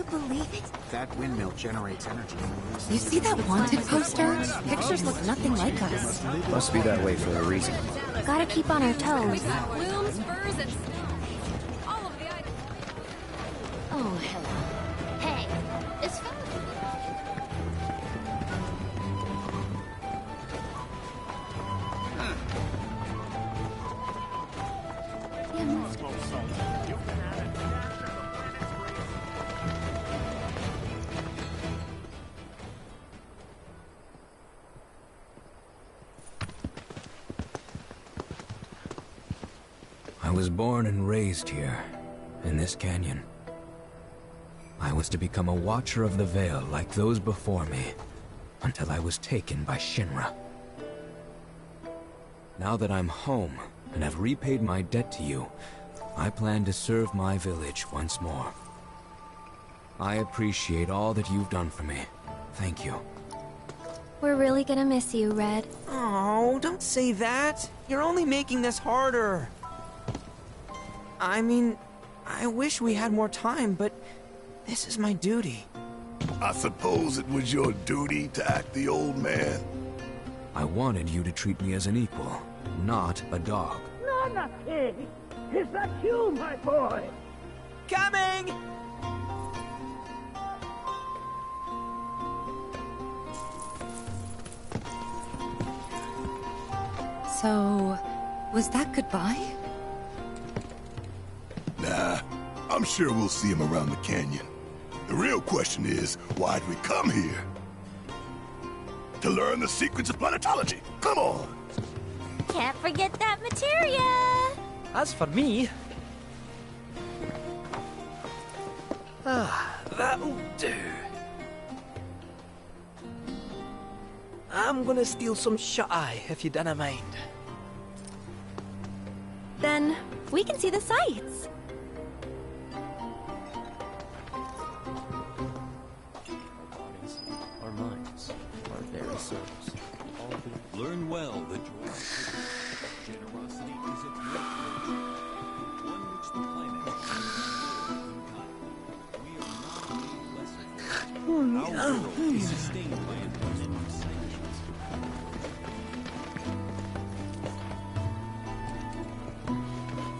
you believe it? That windmill generates energy. You see that wanted poster? Pictures look nothing like us. Must be that way for a reason. Gotta keep on our toes. Blooms, furs, and all of the items. Oh, hello. Hey, it's fun. I was born and raised here, in this canyon. I was to become a Watcher of the Veil like those before me, until I was taken by Shinra. Now that I'm home, and have repaid my debt to you, I plan to serve my village once more. I appreciate all that you've done for me. Thank you. We're really gonna miss you, Red. Oh, don't say that. You're only making this harder. I mean, I wish we had more time, but this is my duty. I suppose it was your duty to act the old man. I wanted you to treat me as an equal, not a dog. Nana Pig! Is that you, my boy? Coming! So, was that goodbye? Nah, I'm sure we'll see him around the canyon. The real question is, why'd we come here? To learn the secrets of planetology. Come on! Can't forget that materia! As for me... that'll do. I'm gonna steal some shut-eye, if you don't mind. Then, we can see the sights. Our minds, our very souls. Learn well the joy of generosity is a great virtue, one which the planet we are not any lesser for it. Our world is sustained by infinite sanctions.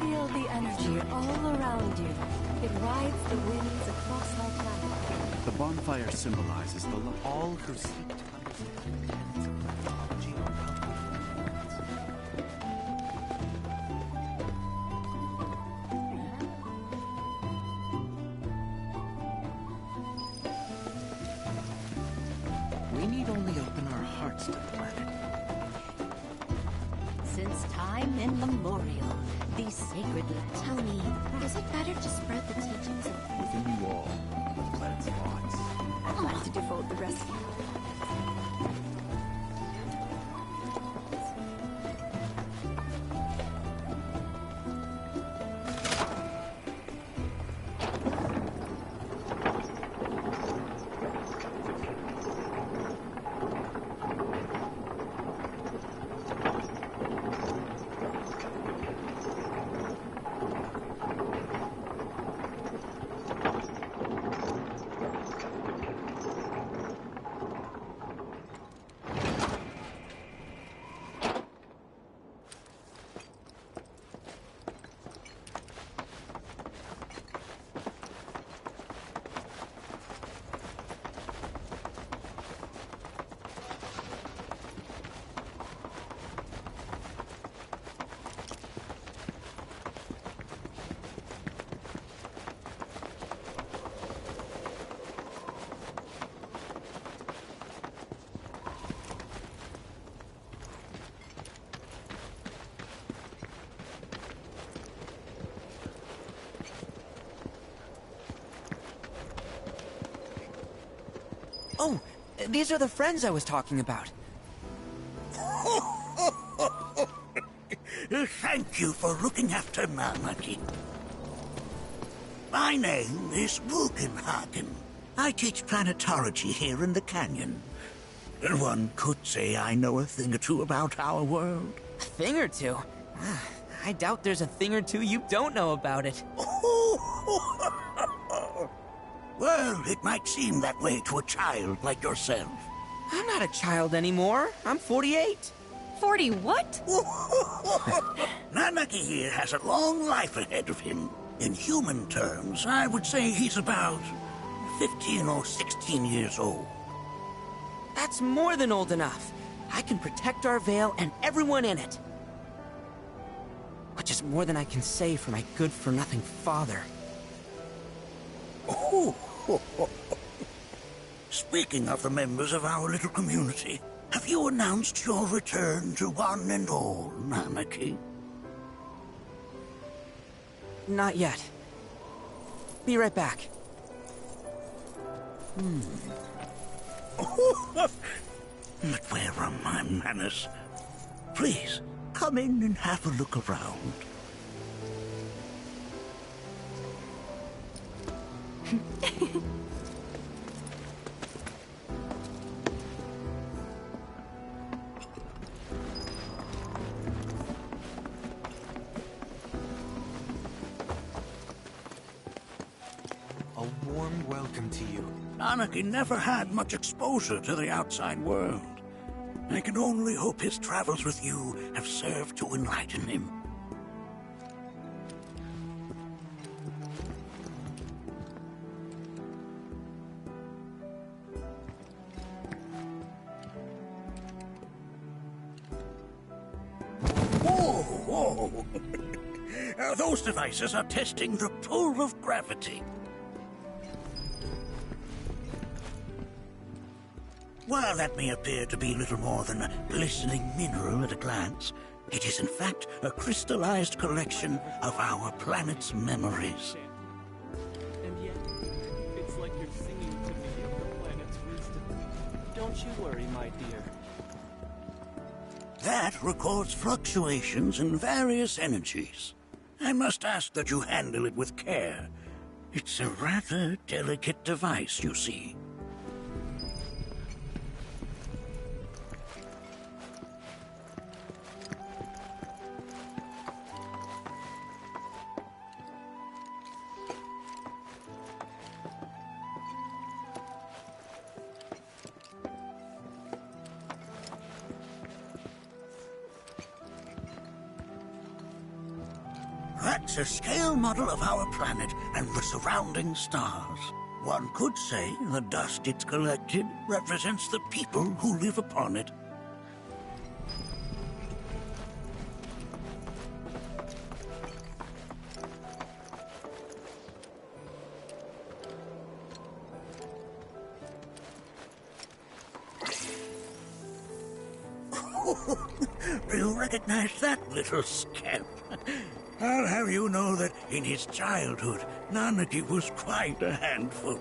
Feel the energy all around you. It rides the winds across our planet. The bonfire symbolizes the light. All who seek to understand the tenets of planetology are We need only open our hearts to the planet. Since time immemorial, these sacred lands. Tell me, is it better to spread the teachings of... within you all, the planet's thoughts. I'd like to devote the rest of my life. Oh, these are the friends I was talking about. Thank you for looking after Marmaduke. My name is Bugenhagen. I teach planetology here in the canyon. One could say I know a thing or two about our world. A thing or two? I doubt there's a thing or two you don't know about it. Well, it might seem that way to a child like yourself. I'm not a child anymore. I'm 48. 40 what? Nanaki here has a long life ahead of him. In human terms, I would say he's about 15 or 16 years old. That's more than old enough. I can protect our Vale and everyone in it. Which is more than I can say for my good-for-nothing father. Oh. Speaking of the members of our little community, have you announced your return to one and all, Nanaki? Not yet. Be right back. But where are my manners? Please, come in and have a look around. A warm welcome to you. Nanaki never had much exposure to the outside world. I can only hope his travels with you have served to enlighten him. Whoa! Those devices are testing the pull of gravity. While that may appear to be little more than a glistening mineral at a glance, it is in fact a crystallized collection of our planet's memories. And yet, it's like you're singing to me of the planet's wisdom. Don't you worry, my dear. That records fluctuations in various energies. I must ask that you handle it with care. It's a rather delicate device, you see. That's a scale model of our planet and the surrounding stars. One could say the dust it's collected represents the people who live upon it. Do you recognize that little scamp? I'll have you know that in his childhood, Nanaki was quite a handful.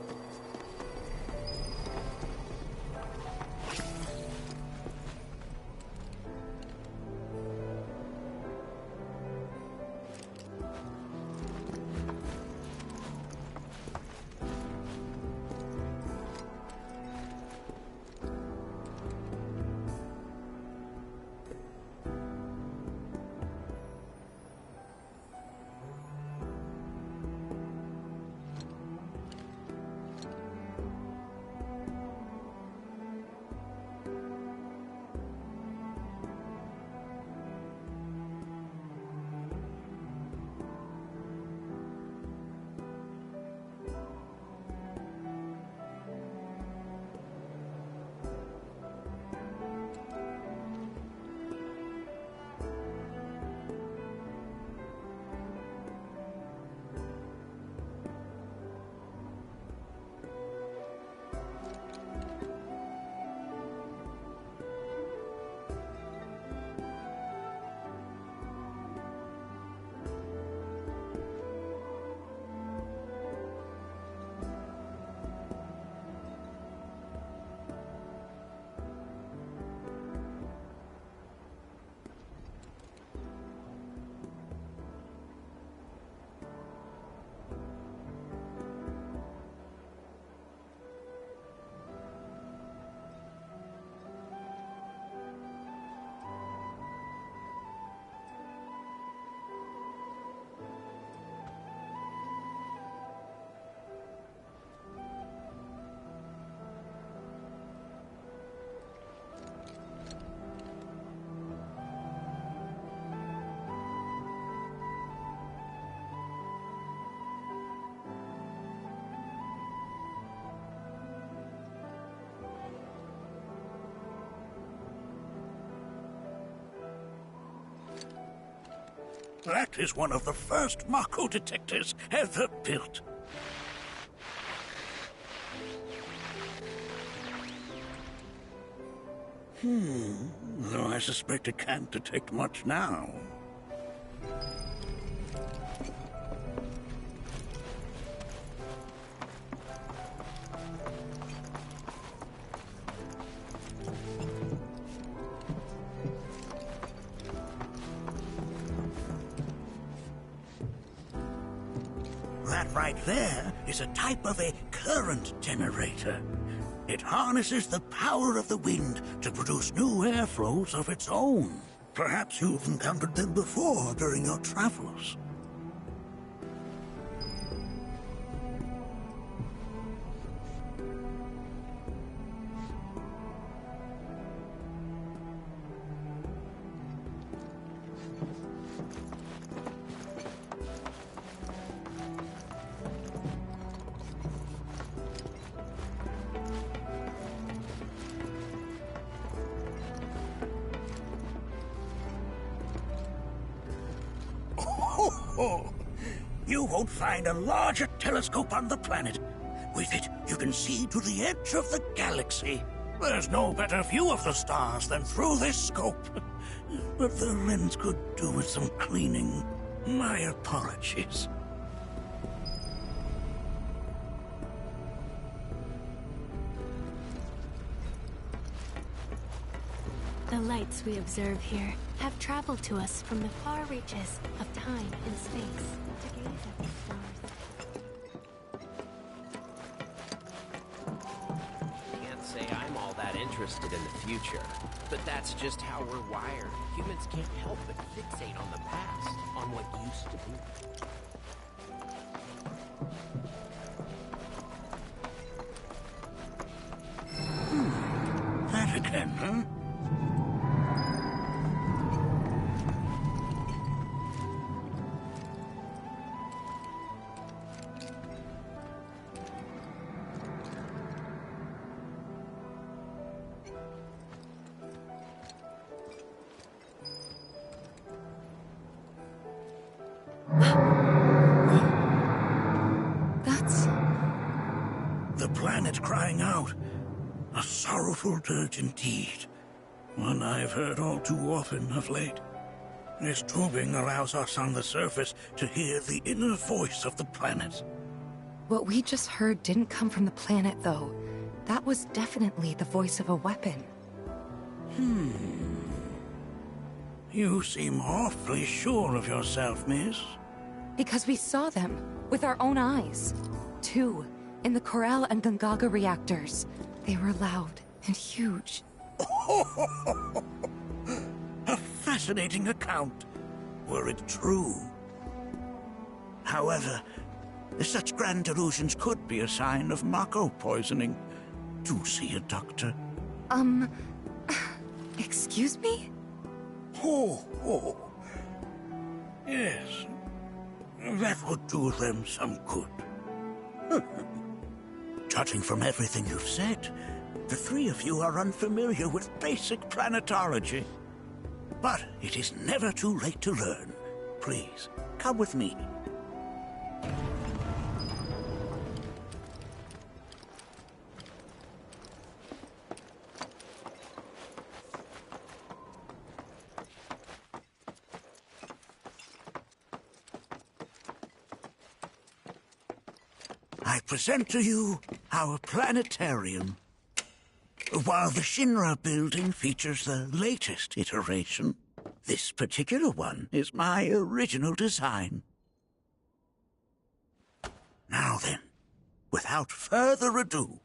That is one of the first Mako detectors ever built. Though I suspect it can't detect much now. That right there is a type of a current generator. It harnesses the power of the wind to produce new airflows of its own. Perhaps you've encountered them before during your travels. You won't find a larger telescope on the planet. With it, you can see to the edge of the galaxy. There's no better view of the stars than through this scope. But the lens could do with some cleaning. My apologies. The lights we observe here have traveled to us from the far reaches of time and space to gaze at the stars. Can't say I'm all that interested in the future, but that's just how we're wired. Humans can't help but fixate on the past, on what used to be. That again, huh? That's... The planet crying out. A sorrowful dirge indeed. One I've heard all too often of late. This tubing allows us on the surface to hear the inner voice of the planet. What we just heard didn't come from the planet, though. That was definitely the voice of a weapon. You seem awfully sure of yourself, miss. Because we saw them, with our own eyes. Two, in the Corel and Gungaga reactors. They were loud and huge. A fascinating account, were it true. However, such grand delusions could be a sign of Mako poisoning. Do see a doctor. Excuse me? Oh. Yes. That would do them some good. Judging from everything you've said, the three of you are unfamiliar with basic planetology. But it is never too late to learn. Please, come with me. I present to you our planetarium. While the Shinra building features the latest iteration, this particular one is my original design. Now then, without further ado,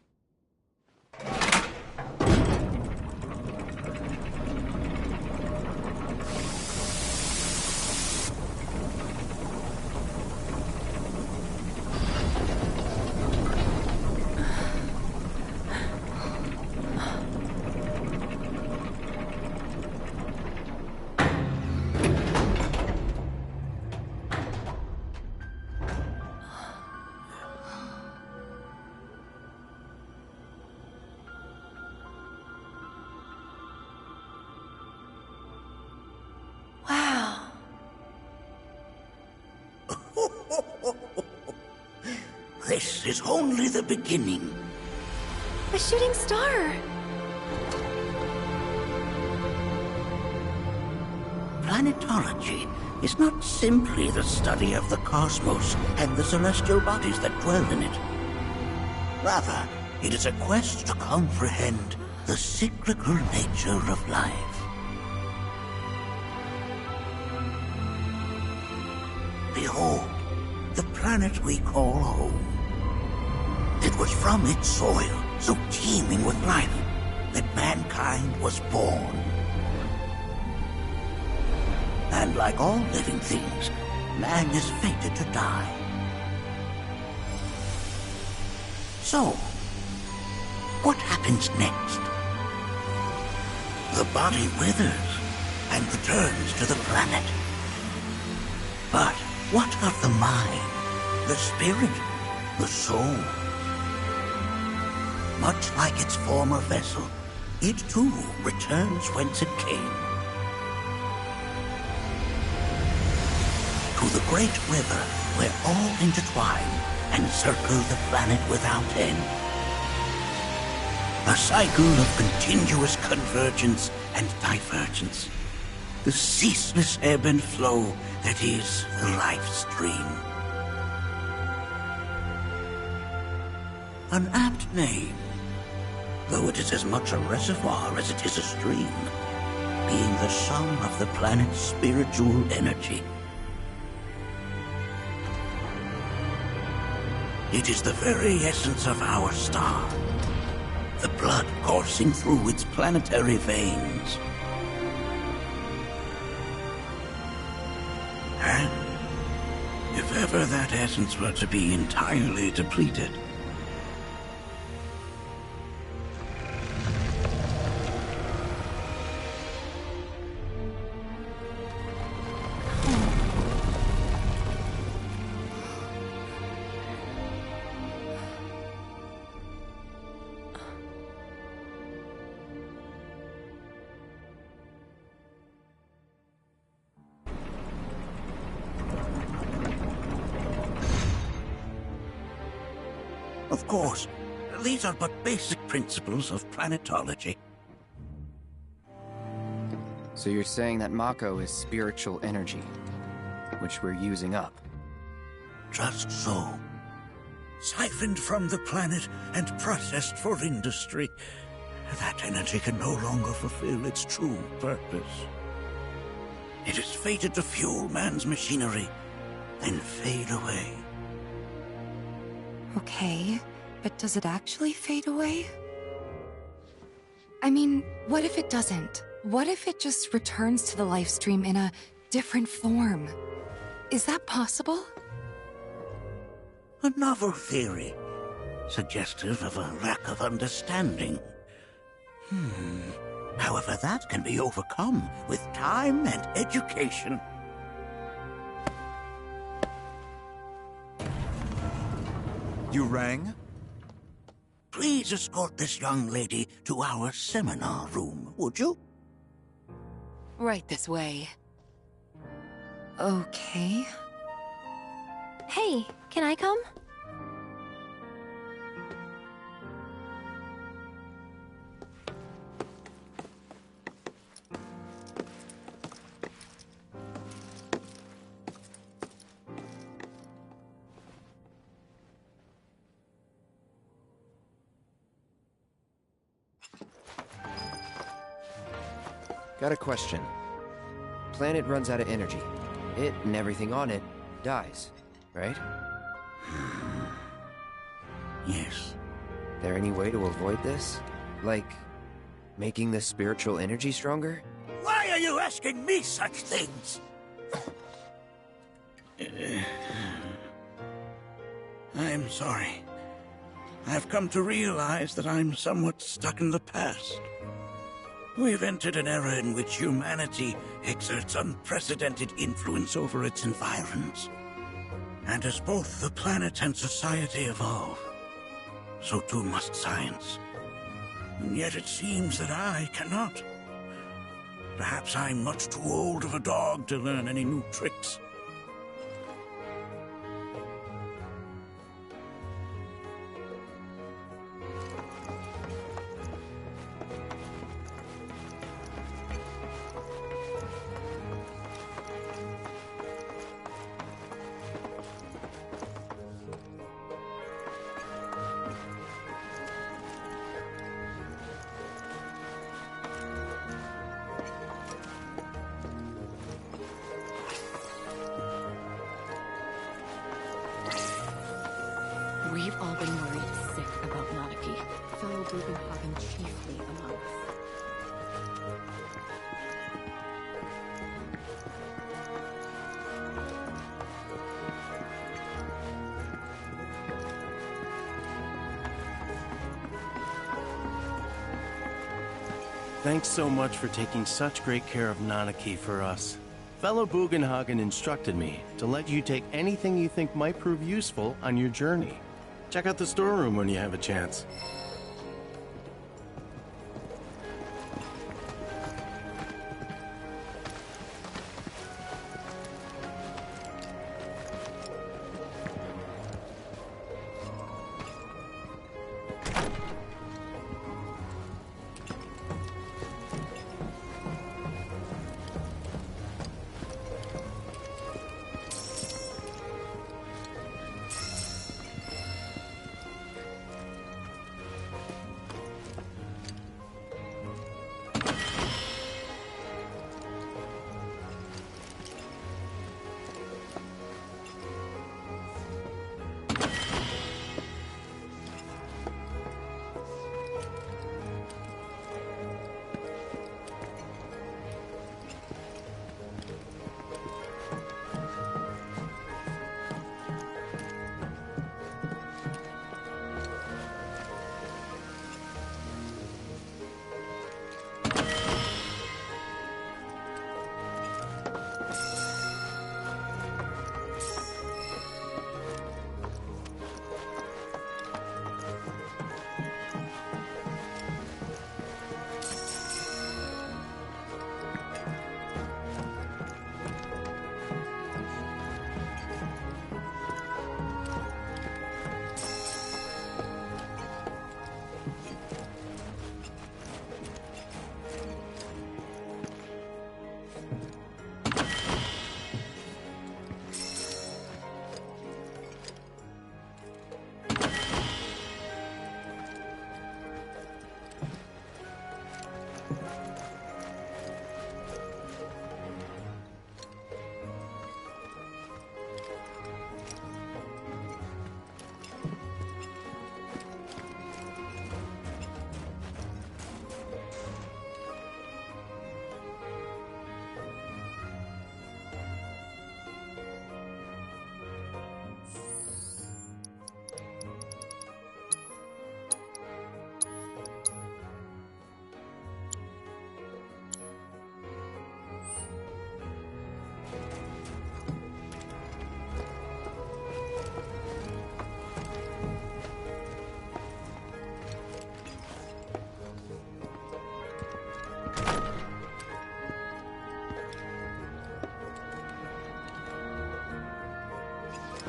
This is only the beginning. A shooting star! Planetology is not simply the study of the cosmos and the celestial bodies that dwell in it. Rather, it is a quest to comprehend the cyclical nature of life. Behold, the planet we call home. It was from its soil, so teeming with life, that mankind was born. And like all living things, man is fated to die. So, what happens next? The body withers and returns to the planet. But what of the mind, the spirit, the soul? Much like its former vessel, it too returns whence it came. To the great river where all intertwine and circle the planet without end. A cycle of continuous convergence and divergence. The ceaseless ebb and flow that is the life stream. An apt name, though it is as much a reservoir as it is a stream, being the sum of the planet's spiritual energy. It is the very essence of our star, the blood coursing through its planetary veins. And if ever that essence were to be entirely depleted, of course, these are but basic principles of planetology. So you're saying that Mako is spiritual energy, which we're using up? Just so. Siphoned from the planet and processed for industry, that energy can no longer fulfill its true purpose. It is fated to fuel man's machinery, then fade away. Okay, but does it actually fade away? I mean, what if it doesn't? What if it just returns to the life stream in a different form? Is that possible? A novel theory, suggestive of a lack of understanding. However, that can be overcome with time and education. You rang? Please escort this young lady to our seminar room, would you? Right this way. Okay. Hey, can I come? Got a question. Planet runs out of energy. It and everything on it dies, right? Yes. There any way to avoid this? Like, making the spiritual energy stronger? Why are you asking me such things? I'm sorry. I've come to realize that I'm somewhat stuck in the past. We've entered an era in which humanity exerts unprecedented influence over its environs. And as both the planet and society evolve, so too must science. And yet it seems that I cannot. Perhaps I'm much too old of a dog to learn any new tricks. We've all been worried sick about Nanaki, fellow Bugenhagen chiefly among us. Thanks so much for taking such great care of Nanaki for us. Fellow Bugenhagen instructed me to let you take anything you think might prove useful on your journey. Check out the storeroom when you have a chance.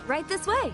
Right this way.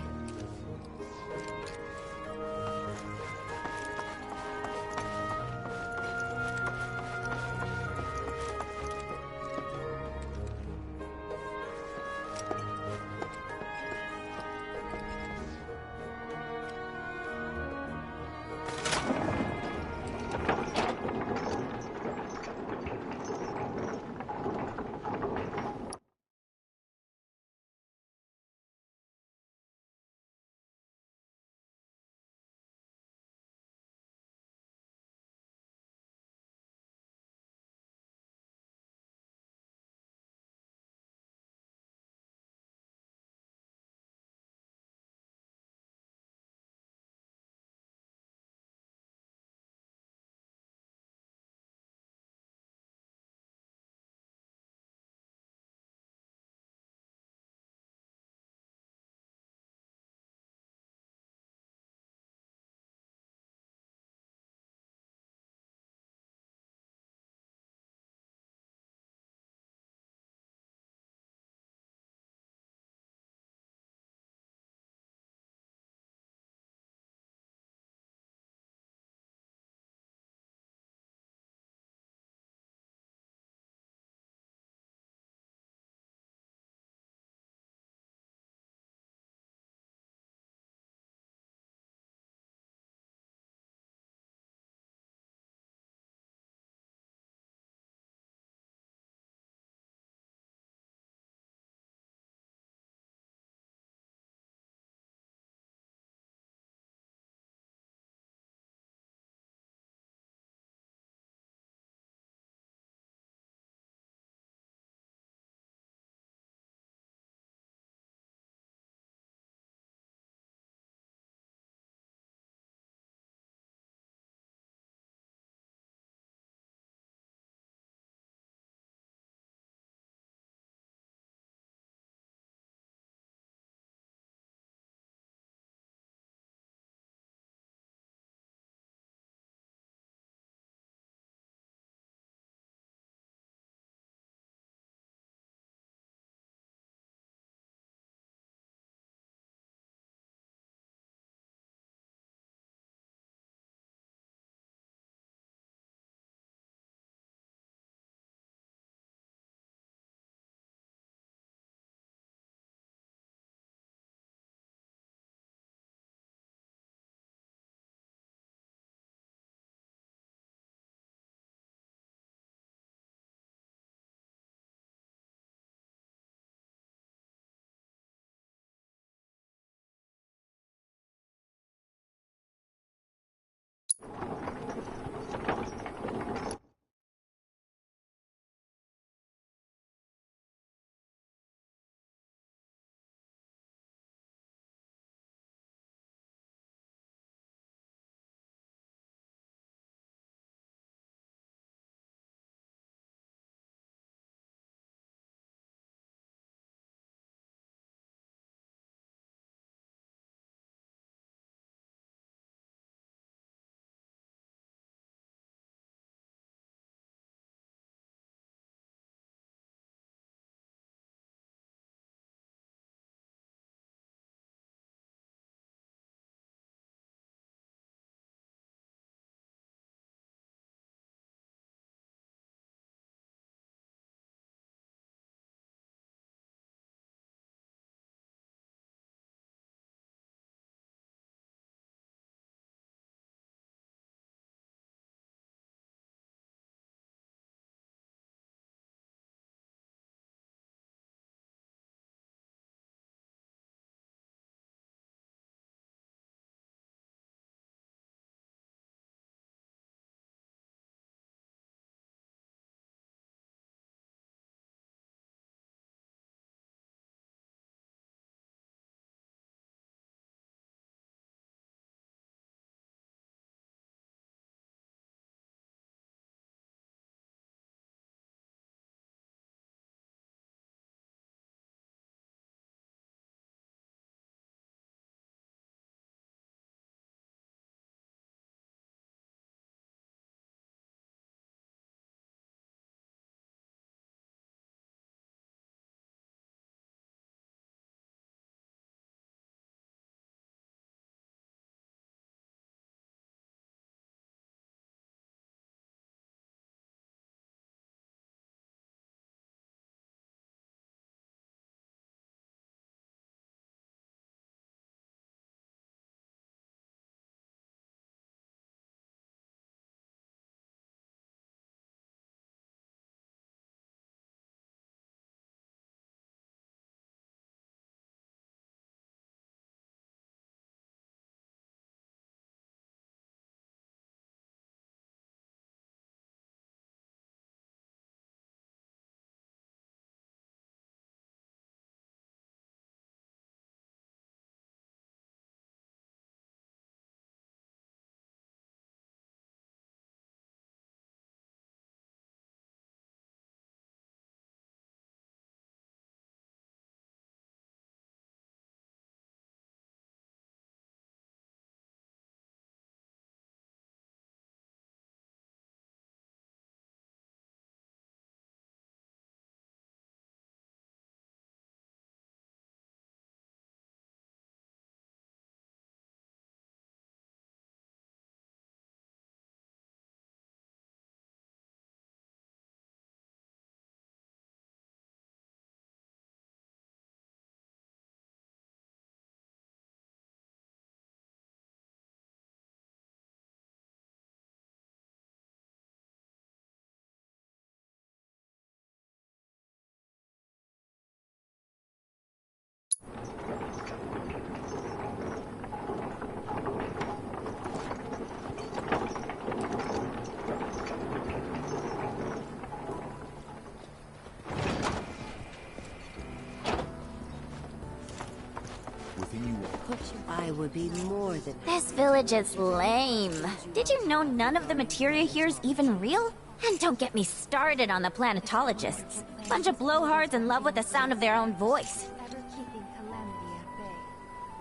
I would be more than... This village is lame. Did you know none of the materia here is even real? And don't get me started on the planetologists. Bunch of blowhards in love with the sound of their own voice.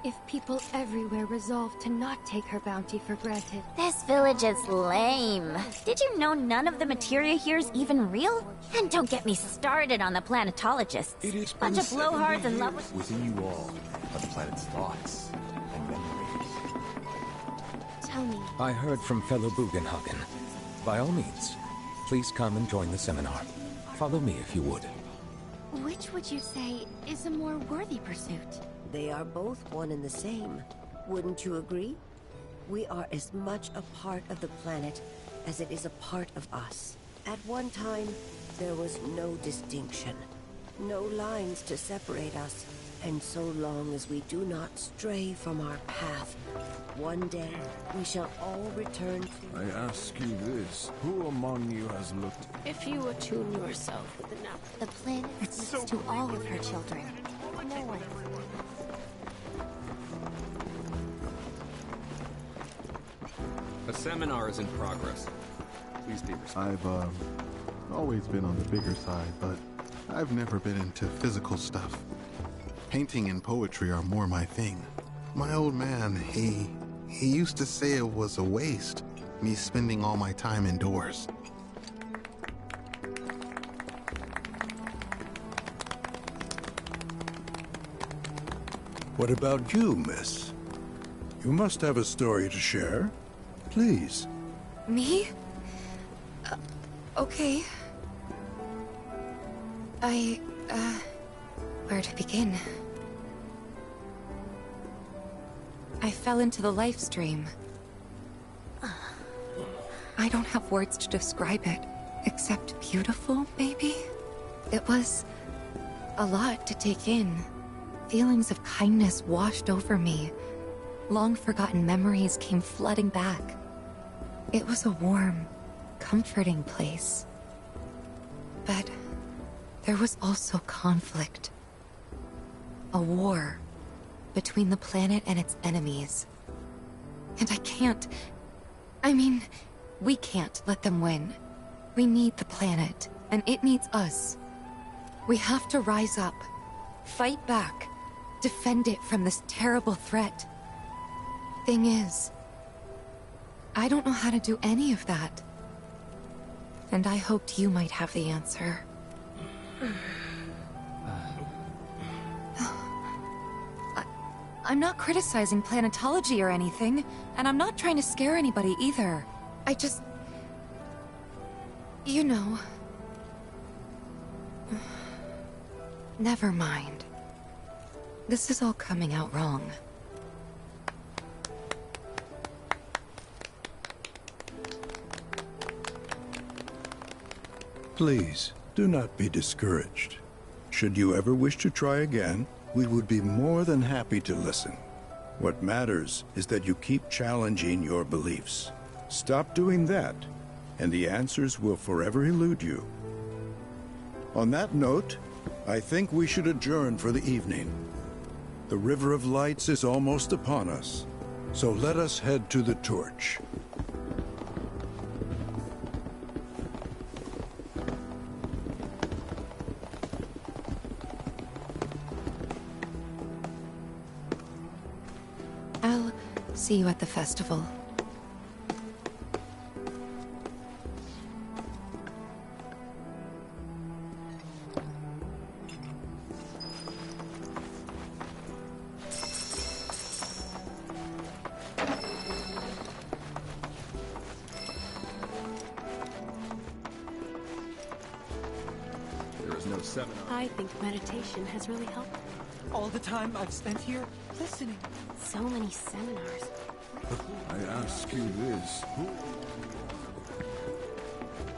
If people everywhere resolve to not take her bounty for granted. This village is lame. Did you know none of the materia here is even real? And don't get me started on the planetologists. It is Bunch of blowhards in love with... Within you all are the planet's thoughts and memories. Tell me. I heard from fellow Bugenhagen. By all means, please come and join the seminar. Follow me if you would. Which would you say is a more worthy pursuit? They are both one and the same. Wouldn't you agree? We are as much a part of the planet as it is a part of us. At one time, there was no distinction, no lines to separate us. And so long as we do not stray from our path, one day we shall all return to... I ask you this, who among you has looked... If you attune yourself with enough... The planet speaks to all of her children. No one. A seminar is in progress. Please be respectful. I've, always been on the bigger side, but I've never been into physical stuff. Painting and poetry are more my thing. My old man, he used to say it was a waste, me spending all my time indoors. What about you, miss? You must have a story to share. Please. Me? Okay. Where to begin? I fell into the life stream. I don't have words to describe it, except beautiful, maybe? It was a lot to take in. Feelings of kindness washed over me. Long-forgotten memories came flooding back. It was a warm, comforting place. But there was also conflict. A war between the planet and its enemies. And we can't let them win. We need the planet, and it needs us. We have to rise up, fight back, defend it from this terrible threat. Thing is, I don't know how to do any of that. And I hoped you might have the answer. I'm not criticizing planetology or anything, and I'm not trying to scare anybody either. I just... You know... Never mind. This is all coming out wrong. Please, do not be discouraged. Should you ever wish to try again, we would be more than happy to listen. What matters is that you keep challenging your beliefs. Stop doing that, and the answers will forever elude you. On that note, I think we should adjourn for the evening. The River of Lights is almost upon us, so let us head to the torch. I'll see you at the festival. There is no seminar. I think meditation has really helped. All the time I've spent here, listening. So many seminars. I ask you this, who...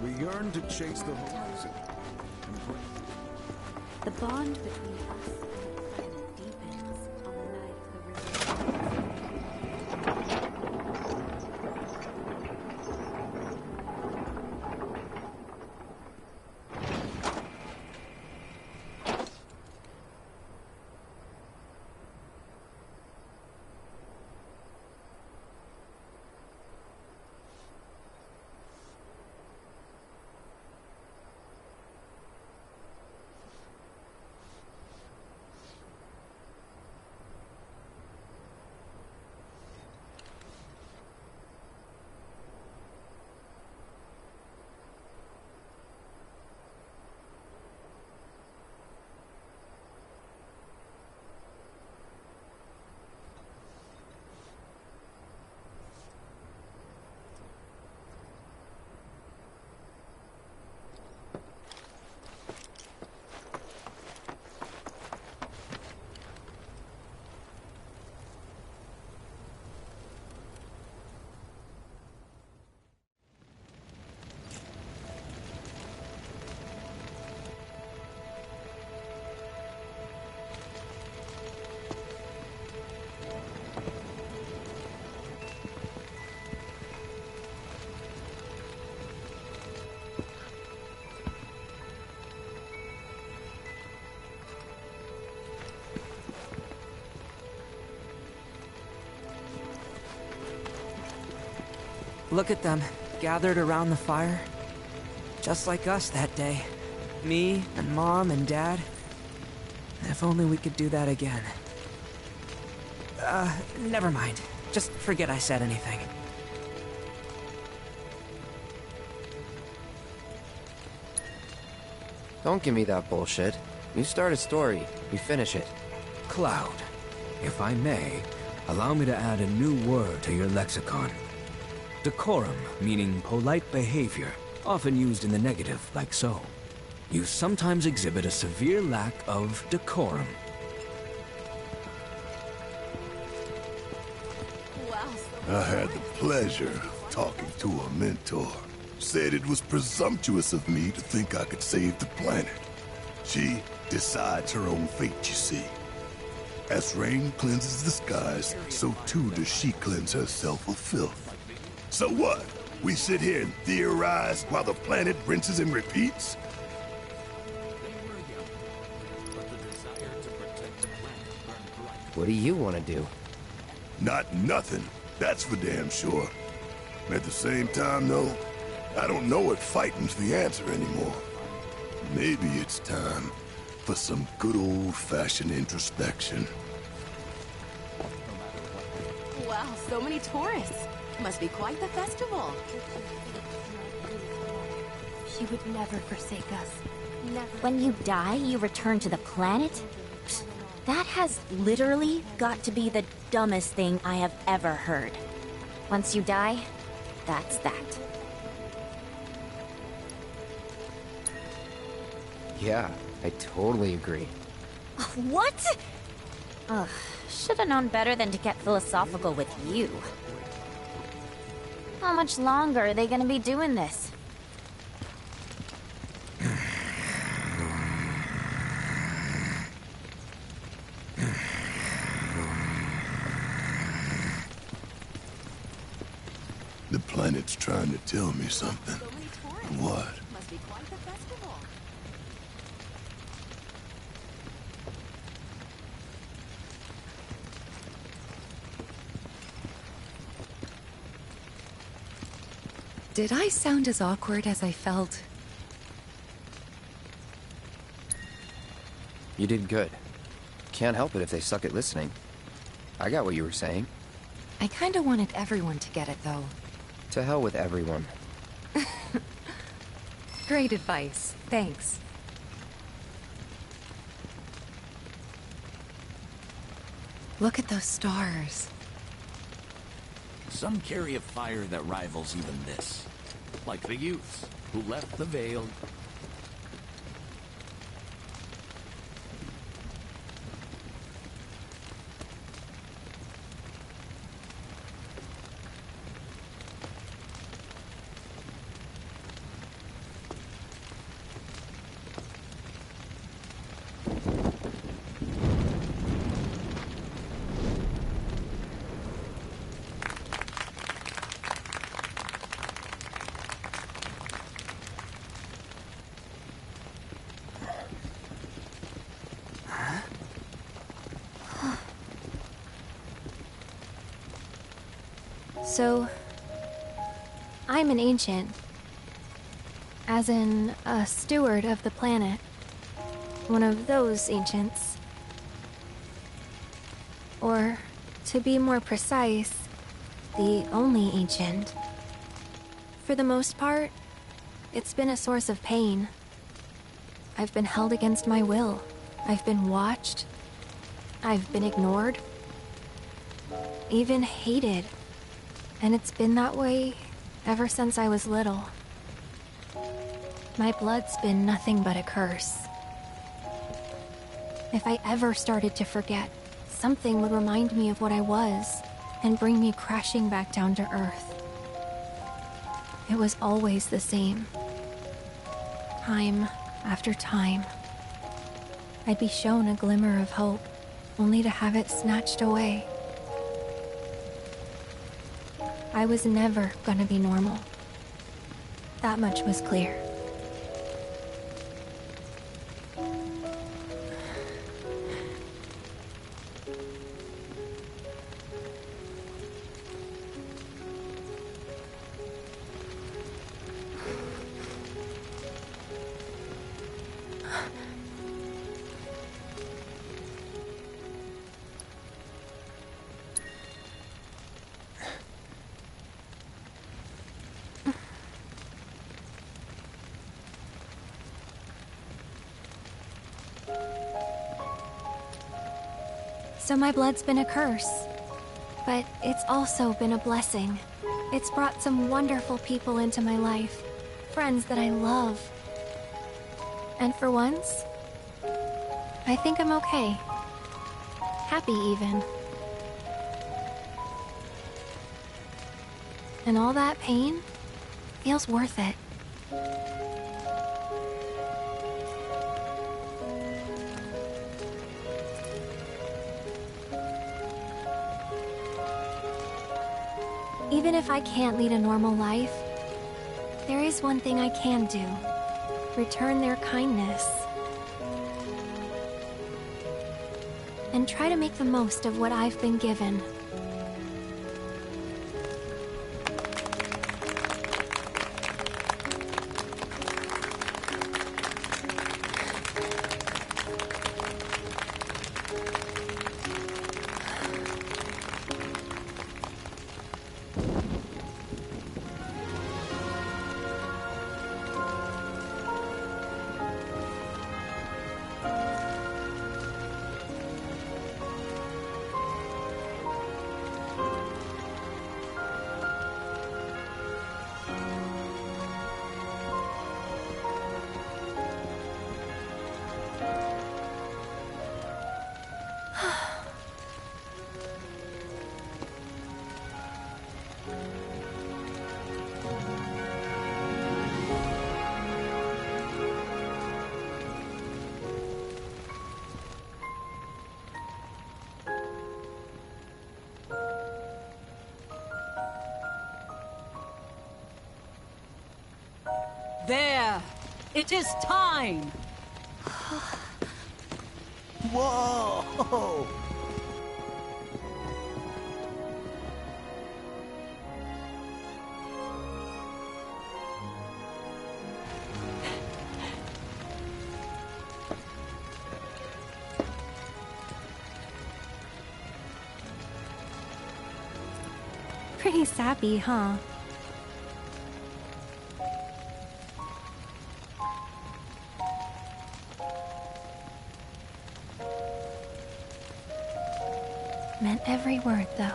We yearn to chase the horizon. The bond between us and the planet deepens on the night of the river. Look at them, gathered around the fire. Just like us that day. Me and Mom and Dad. If only we could do that again. Never mind. Just forget I said anything. Don't give me that bullshit. You start a story, you finish it. Cloud, if I may, allow me to add a new word to your lexicon. Decorum, meaning polite behavior, often used in the negative, like so. You sometimes exhibit a severe lack of decorum. I had the pleasure of talking to a mentor. Said it was presumptuous of me to think I could save the planet. She decides her own fate, you see. As rain cleanses the skies, so too does she cleanse herself of filth. So what? We sit here and theorize while the planet rinses and repeats? What do you want to do? Not nothing, that's for damn sure. At the same time, though, I don't know if fighting's the answer anymore. Maybe it's time for some good old-fashioned introspection. Wow, so many tourists. Must be quite the festival. She would never forsake us. Never. When you die, you return to the planet? That has literally got to be the dumbest thing I have ever heard. Once you die, that's that. Yeah, I totally agree. What? Ugh, should have known better than to get philosophical with you. How much longer are they gonna be doing this? The planet's trying to tell me something. What? Must be quite the festival. Did I sound as awkward as I felt? You did good. Can't help it if they suck at listening. I got what you were saying. I kinda wanted everyone to get it, though. To hell with everyone. Great advice. Thanks. Look at those stars. Some carry a fire that rivals even this. Like the youths who left the Vale. So, I'm an ancient. As in, a steward of the planet. One of those ancients. Or, to be more precise, the only ancient. For the most part, it's been a source of pain. I've been held against my will. I've been watched. I've been ignored. Even hated. And it's been that way ever since I was little. My blood's been nothing but a curse. If I ever started to forget, something would remind me of what I was and bring me crashing back down to Earth. It was always the same. Time after time. I'd be shown a glimmer of hope, only to have it snatched away. I was never gonna be normal. That much was clear. So my blood's been a curse. But it's also been a blessing. It's brought some wonderful people into my life. Friends that I love. And for once, I think I'm okay. Happy, even. And all that pain feels worth it. Even if I can't lead a normal life, there is one thing I can do. Return their kindness. And try to make the most of what I've been given. There! It is time! Whoa! Pretty sappy, huh? Meant every word, though.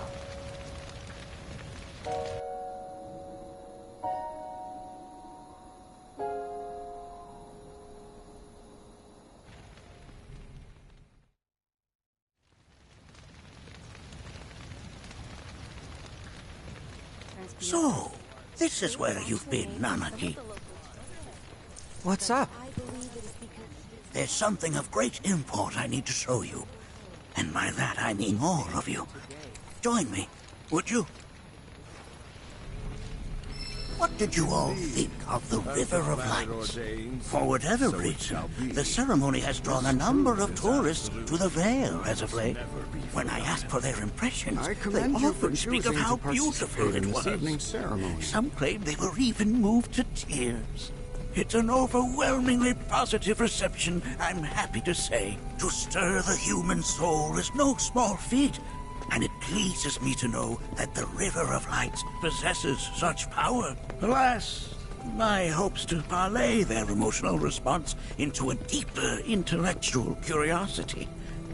So, this is where you've been, Nanaki. What's up? There's something of great import I need to show you. And by that I mean all of you. Join me, would you? What did you all think of the River of Lights? For whatever reason, the ceremony has drawn a number of tourists to the Vale as of late. When I ask for their impressions, they often speak of how beautiful it was. Some claim they were even moved to tears. It's an overwhelmingly positive reception, I'm happy to say. To stir the human soul is no small feat, and it pleases me to know that the River of Lights possesses such power. Alas, my hopes to parlay their emotional response into a deeper intellectual curiosity,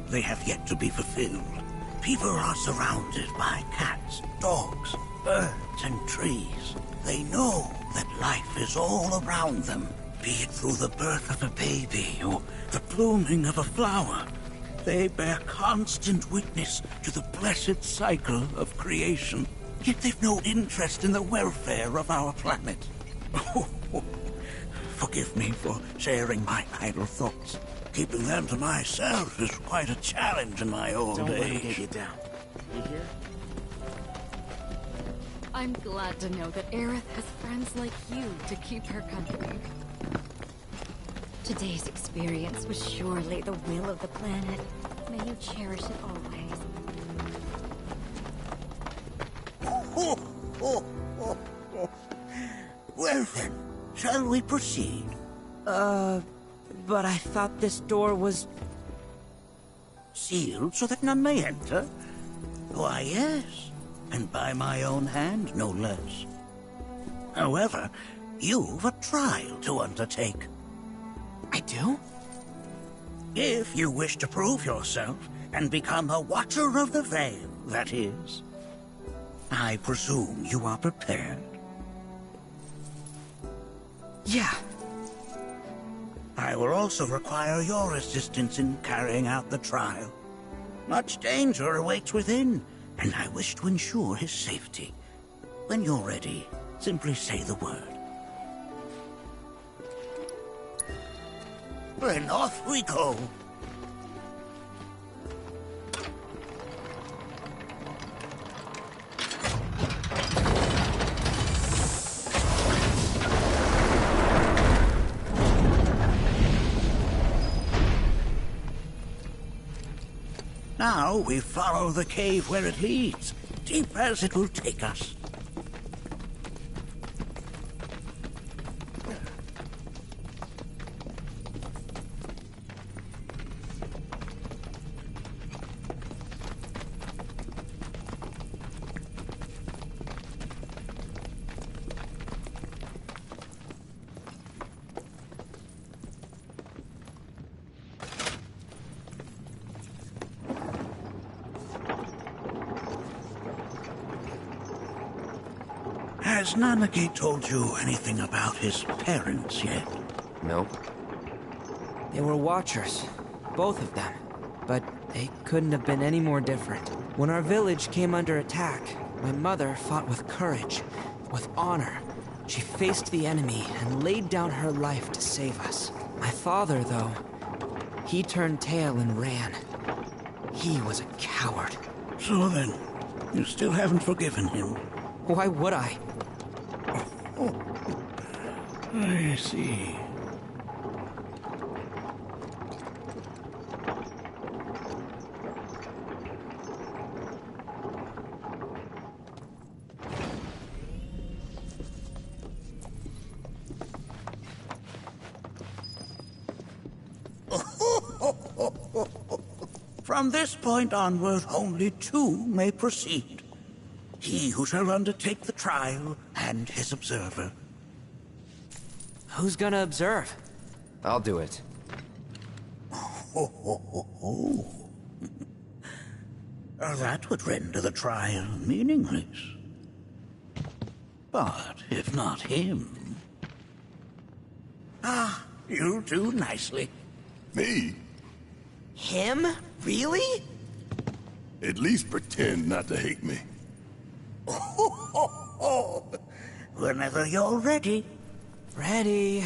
they have yet to be fulfilled. People are surrounded by cats, dogs, birds, and trees. They know that life is all around them, be it through the birth of a baby or the blooming of a flower. They bear constant witness to the blessed cycle of creation, yet they've no interest in the welfare of our planet. Forgive me for sharing my idle thoughts. Keeping them to myself is quite a challenge in my old age. Don't let him get you down. You hear? I'm glad to know that Aerith has friends like you to keep her company. Today's experience was surely the will of the planet. May you cherish it always. Well then, shall we proceed? But I thought this door was... Sealed so that none may enter? Why, yes. And by my own hand, no less. However, you've a trial to undertake. I do? If you wish to prove yourself, and become a Watcher of the Veil, that is. I presume you are prepared? Yeah. I will also require your assistance in carrying out the trial. Much danger awaits within, and I wish to ensure his safety. When you're ready, simply say the word. Then off we go. Now we follow the cave where it leads, deep as it will take us. Has Nanaki told you anything about his parents yet? Nope. They were Watchers, both of them. But they couldn't have been any more different. When our village came under attack, my mother fought with courage, with honor. She faced the enemy and laid down her life to save us. My father, though, he turned tail and ran. He was a coward. So then, you still haven't forgiven him? Why would I? I see. From this point onward, only two may proceed. He who shall undertake the trial and his observer. Who's gonna observe? I'll do it. That would render the trial meaningless. But if not him... Ah, you'll do nicely. Me? Him? Really? At least pretend not to hate me. Whenever you're ready. Ready.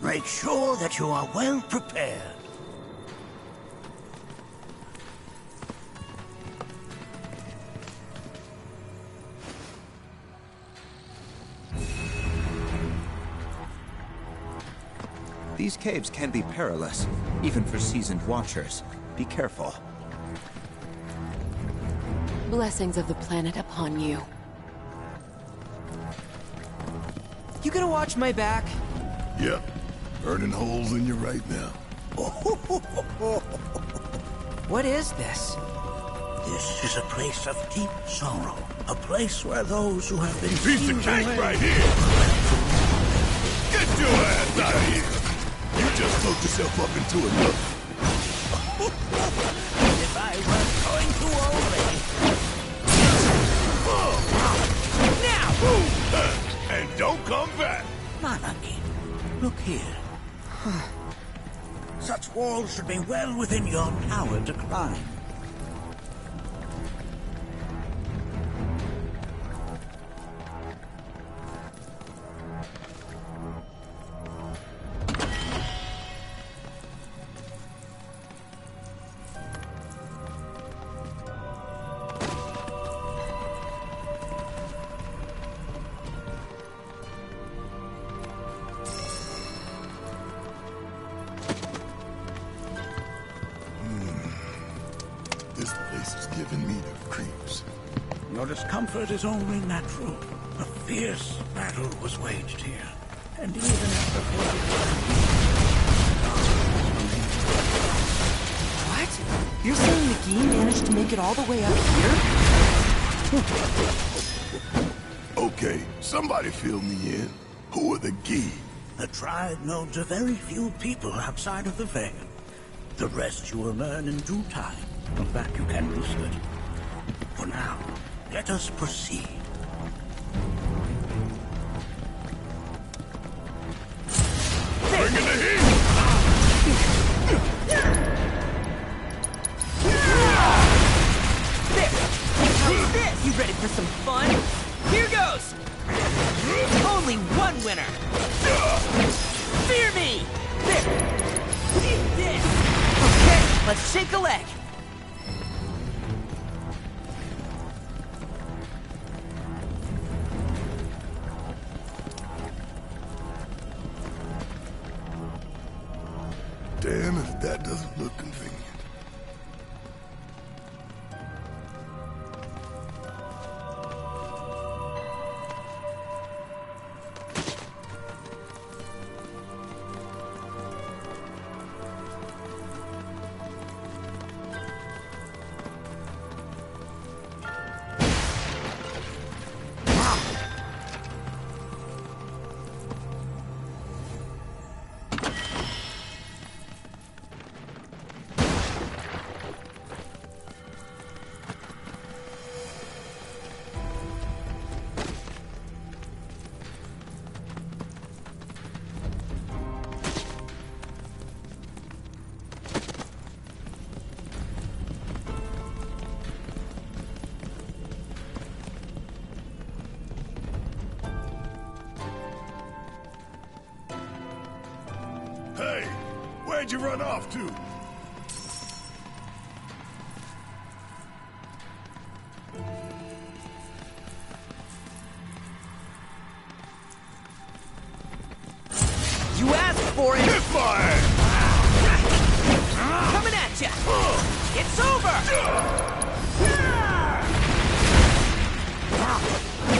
Make sure that you are well prepared. These caves can be perilous, even for seasoned watchers. Be careful. Blessings of the planet upon you. You gonna watch my back? Yep. Burning holes in you right now. What is this? This is a place of deep sorrow. A place where those who have been Piece of cake right here! Get your ass out of here! You just looked yourself up into a look. If I weren't going to already. Now! And don't come back! Nanaki, look here. Such walls should be well within your power to climb. This place is giving me the creeps. Your discomfort is only natural. A fierce battle was waged here. And even after 40 make it all the way up here? Okay, somebody fill me in. Who are the Gi? A tribe known to very few people outside of the Veil. The rest you will learn in due time. Of that you can be certain. For now, let us proceed. Bring in the heat! There! How's this? You ready for some fun? Here goes! Only one winner! Fear me! There! Eat this! Okay, let's shake a leg! Damn if that doesn't look convenient. Hey, where'd you run off to? You asked for it! Kiss my ass! Coming at ya! It's over!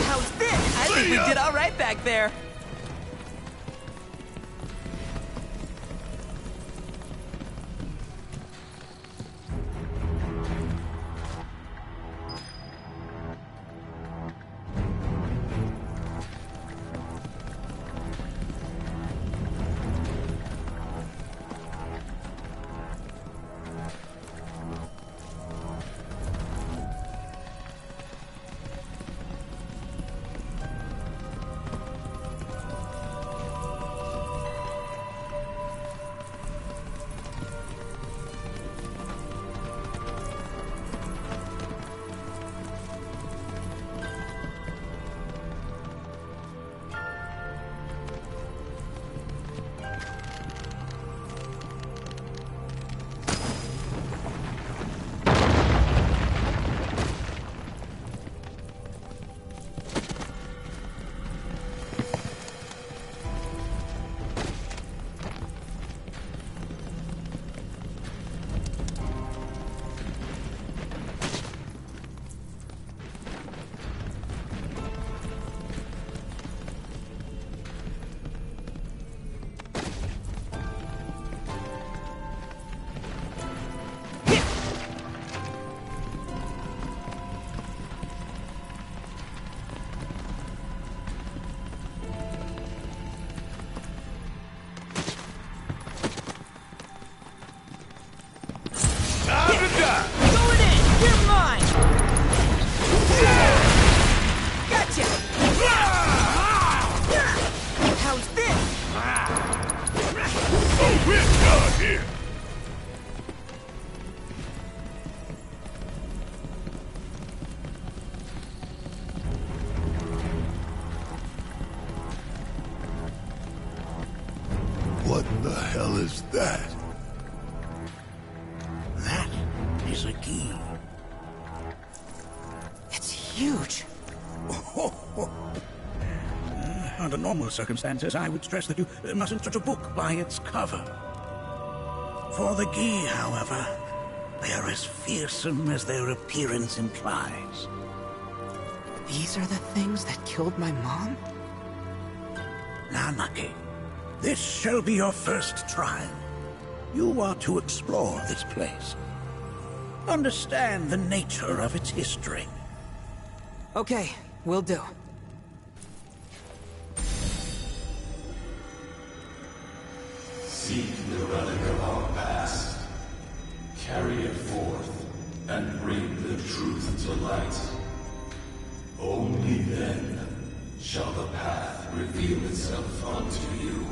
How's this? I think we did all right back there. Going in! You're mine! Gotcha! How's this? Oh, we're done here! What the hell is that? That is a key. It's huge. Under normal circumstances, I would stress that you mustn't judge a book by its cover. For the Gi, however, they are as fearsome as their appearance implies. These are the things that killed my mom? Nanaki, this shall be your first trial. You are to explore this place. understand the nature of its history. Okay, will do. Seek the relic of our past. Carry it forth, and bring the truth to light. Only then shall the path reveal itself unto you.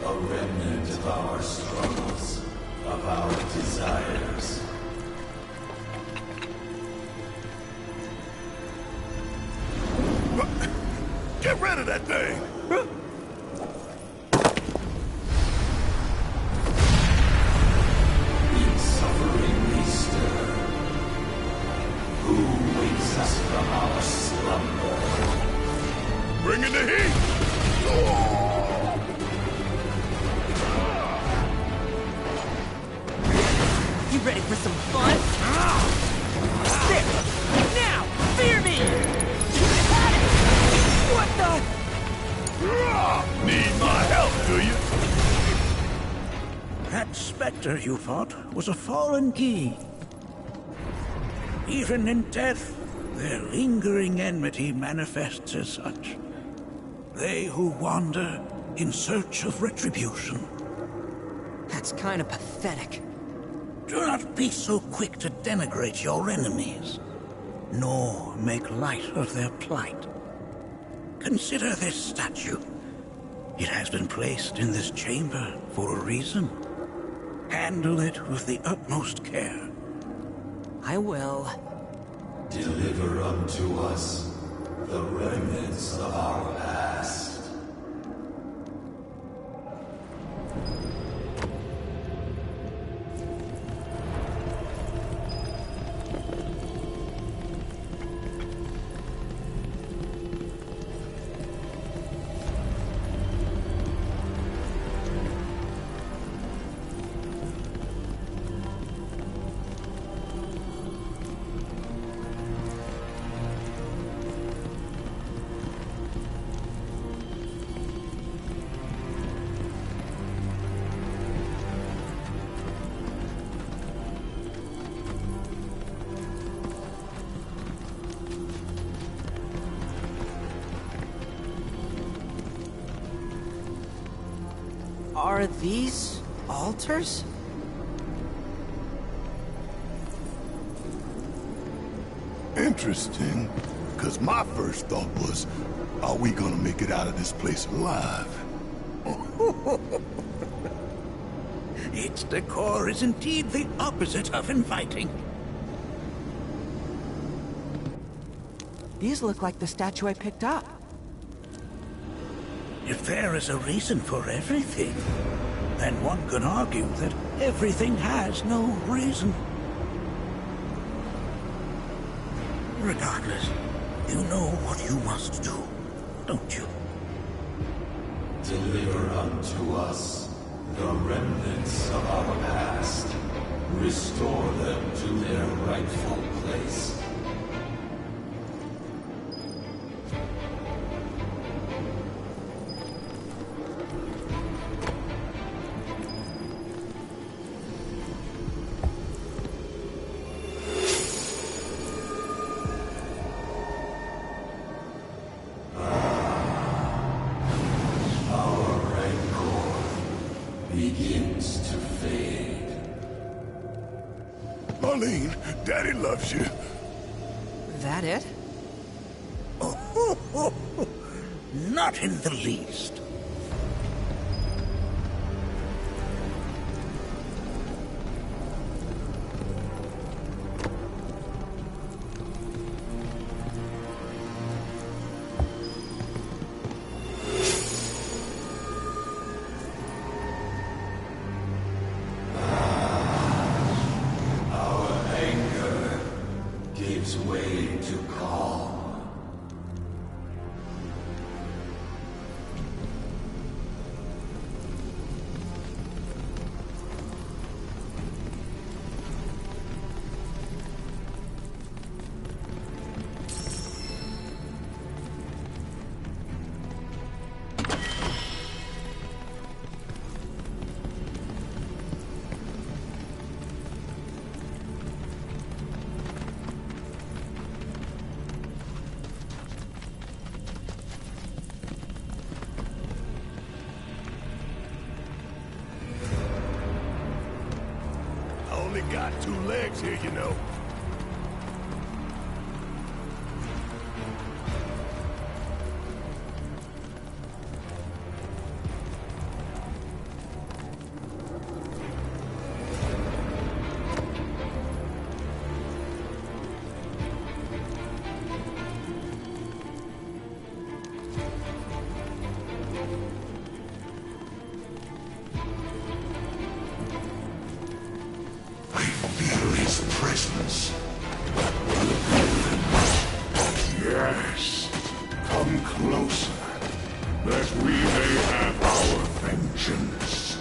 A remnant of our struggles, of our desires. Get rid of that thing! In suffering we stir. Who wakes us from our slumber? Bring in the heat! You ready for some fun? There! Now! Fear me! What the? Need my help, do you? That specter you fought was a fallen key. Even in death, their lingering enmity manifests as such. They who wander in search of retribution. That's kind of pathetic. Do not be so quick to denigrate your enemies, nor make light of their plight. Consider this statue. It has been placed in this chamber for a reason. Handle it with the utmost care. I will. Deliver unto us the remnants of our past. Are these altars? Interesting. Because my first thought was, are we gonna make it out of this place alive? Its decor is indeed the opposite of inviting. These look like the statue I picked up. If there is a reason for everything, then one could argue that everything has no reason. Regardless, you know what you must do, don't you? Deliver unto us the remnants of our past. Restore them to their rightful place. Begins to fade. Marlene, Daddy loves you. That it? Not in the least. two legs here, you know. Presence. Yes. Come closer, that we may have our vengeance.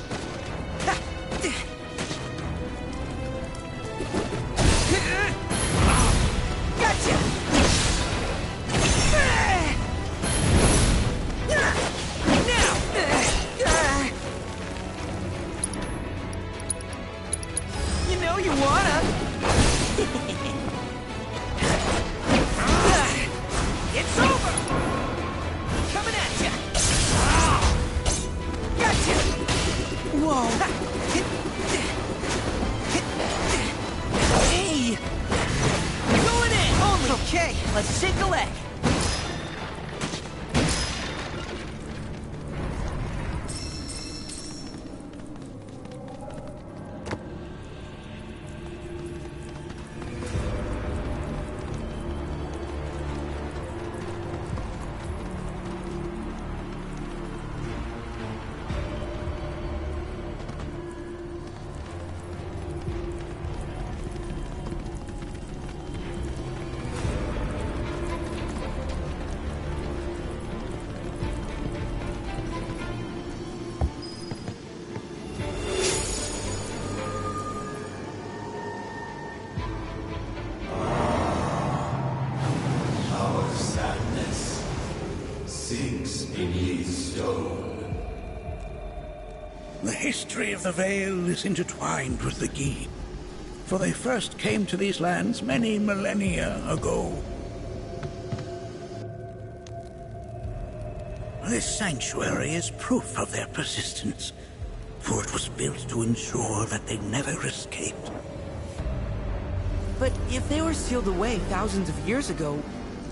Gotcha! Now! You know you wanna! It's over! Coming at ya! Gotcha! Whoa! Hey! Going in! Only! Okay, let's sink a leg. Our sadness sinks beneath stone. The history of the Vale is intertwined with the Gi, for they first came to these lands many millennia ago. This sanctuary is proof of their persistence, for it was built to ensure that they never escaped. But if they were sealed away thousands of years ago,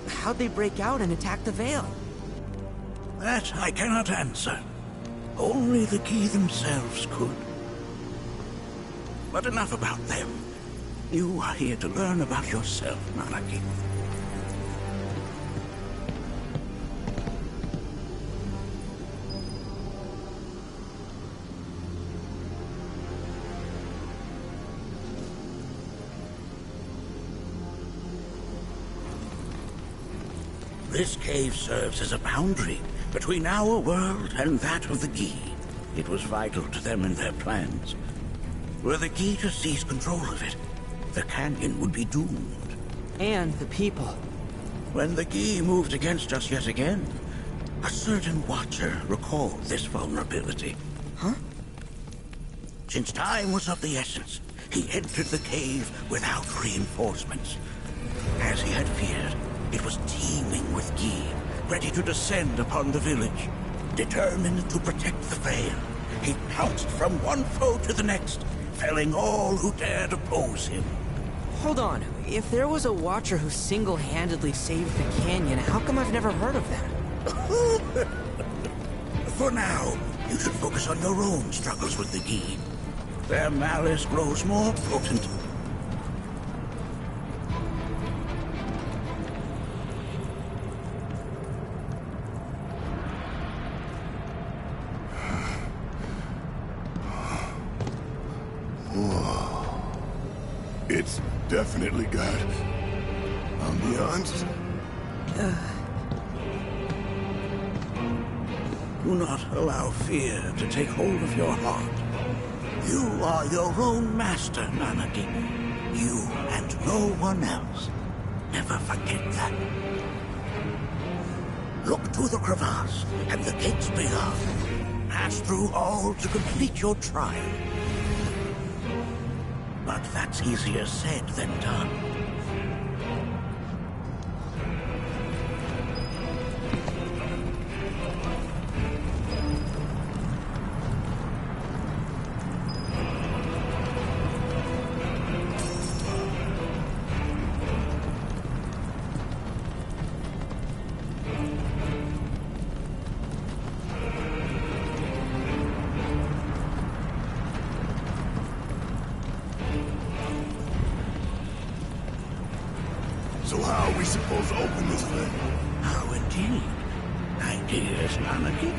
how'd they break out and attack the Vale? That I cannot answer. Only the Gi themselves could. But enough about them. You are here to learn about yourself, Nanaki. This cave serves as a boundary between our world and that of the Gi. It was vital to them and their plans. Were the Gi to seize control of it, the canyon would be doomed. And the people. When the Gi moved against us yet again, a certain Watcher recalled this vulnerability. Huh? Since time was of the essence, he entered the cave without reinforcements. As he had feared, it was teeming with Gi, ready to descend upon the village. Determined to protect the Vale, he pounced from one foe to the next, felling all who dared oppose him. Hold on. If there was a Watcher who single-handedly saved the canyon, how come I've never heard of them? For now, you should focus on your own struggles with the Gi. Their malice grows more potent. It's definitely got ambiance. Do not allow fear to take hold of your heart. You are your own master, Nanaki. You and no one else. Never forget that. Look to the crevasse and the gates beyond. Pass through all to complete your trial. But that's easier said than done. So how are we supposed to open this thing? How indeed. Ideas, Nanaki?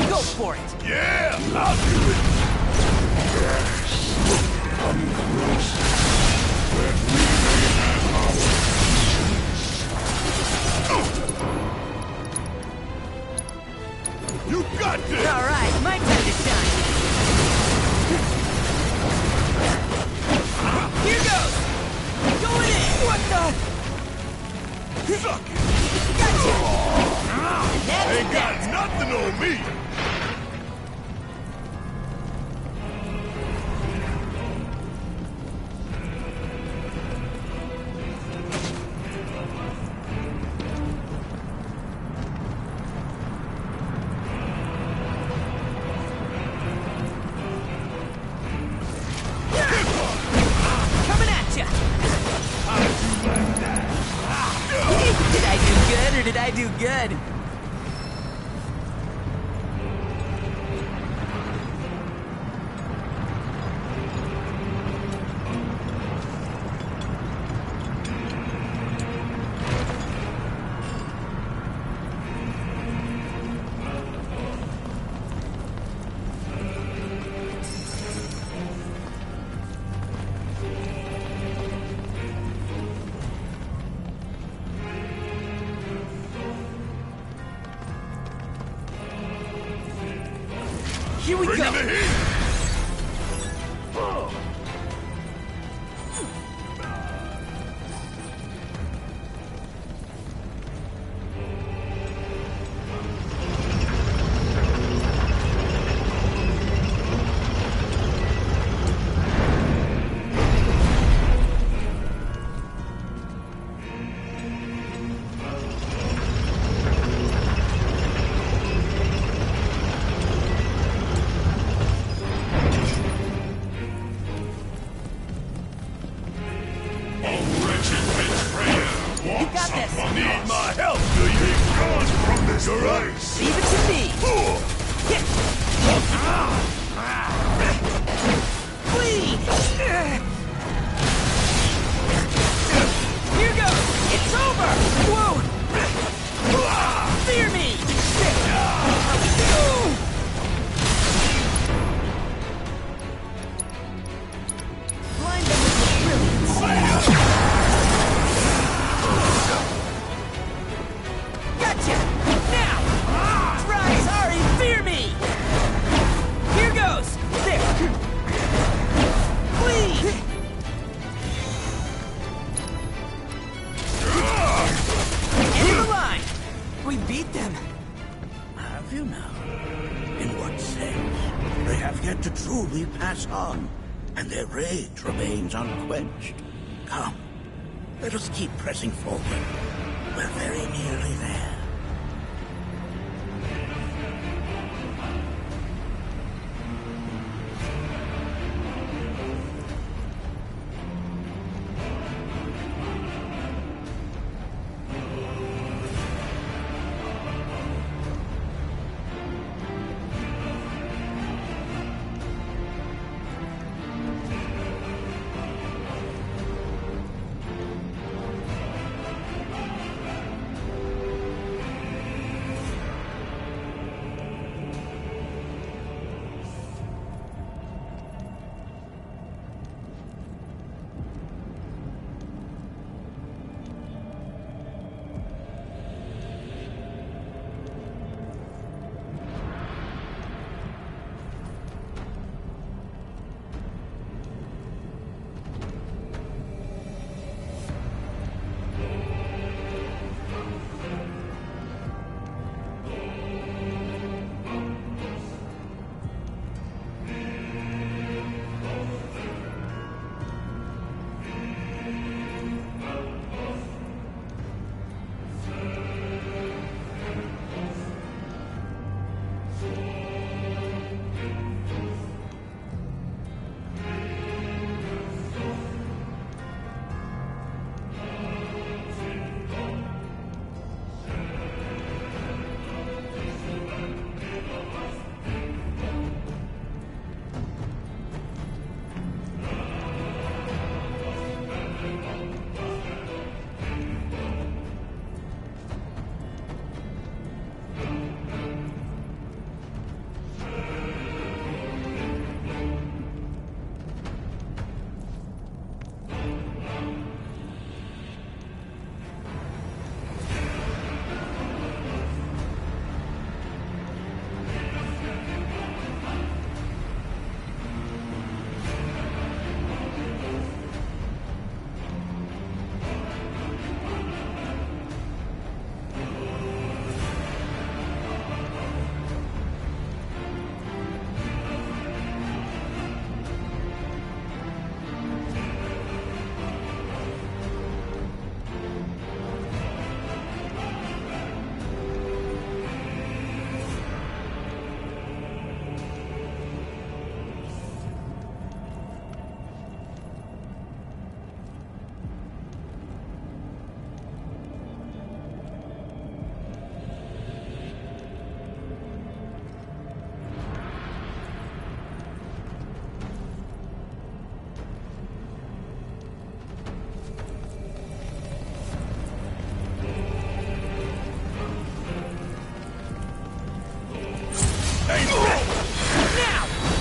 Go for it! Yeah, I'll do it! Come close. When we may have our... You got this! Alright, my time to shine! Here goes! Going in! What the? Suck it! Gotcha! Ain't got nothing on me! Coming at ya! Did I do good or did I do good? Here we Bring go! in the heat! Need my help, do you? Be gone from this place! Leave it to me! Bleed! Here goes! It's over! Whoa! Fear me! Blind them with brilliance! Gotcha! Now! Try, sorry, fear me! Here goes! There! Bleed! End of the line! We beat them! Have you now? In what sense? They have yet to truly pass on, and their rage remains unquenched. Come, let us keep pressing forward. We're very nearly there.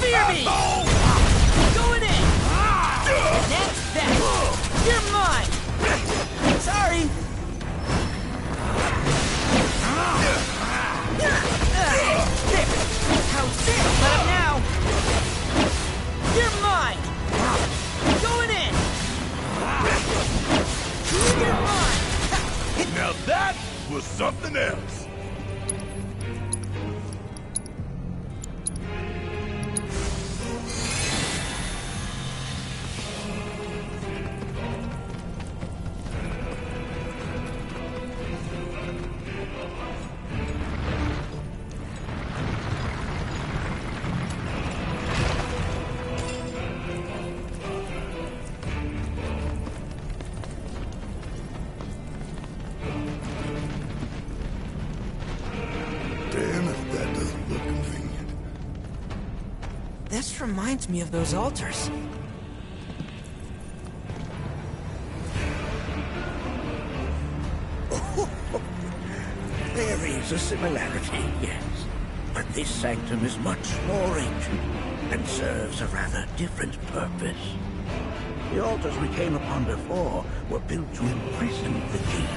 Fear me! Going in! Next then! You're mine! Sorry! How's it? Let him now! You're mine! Going in! You're mine! Now that was something else. This reminds me of those altars. There is a similarity, yes. But this sanctum is much more ancient and serves a rather different purpose. The altars we came upon before were built to imprison the key.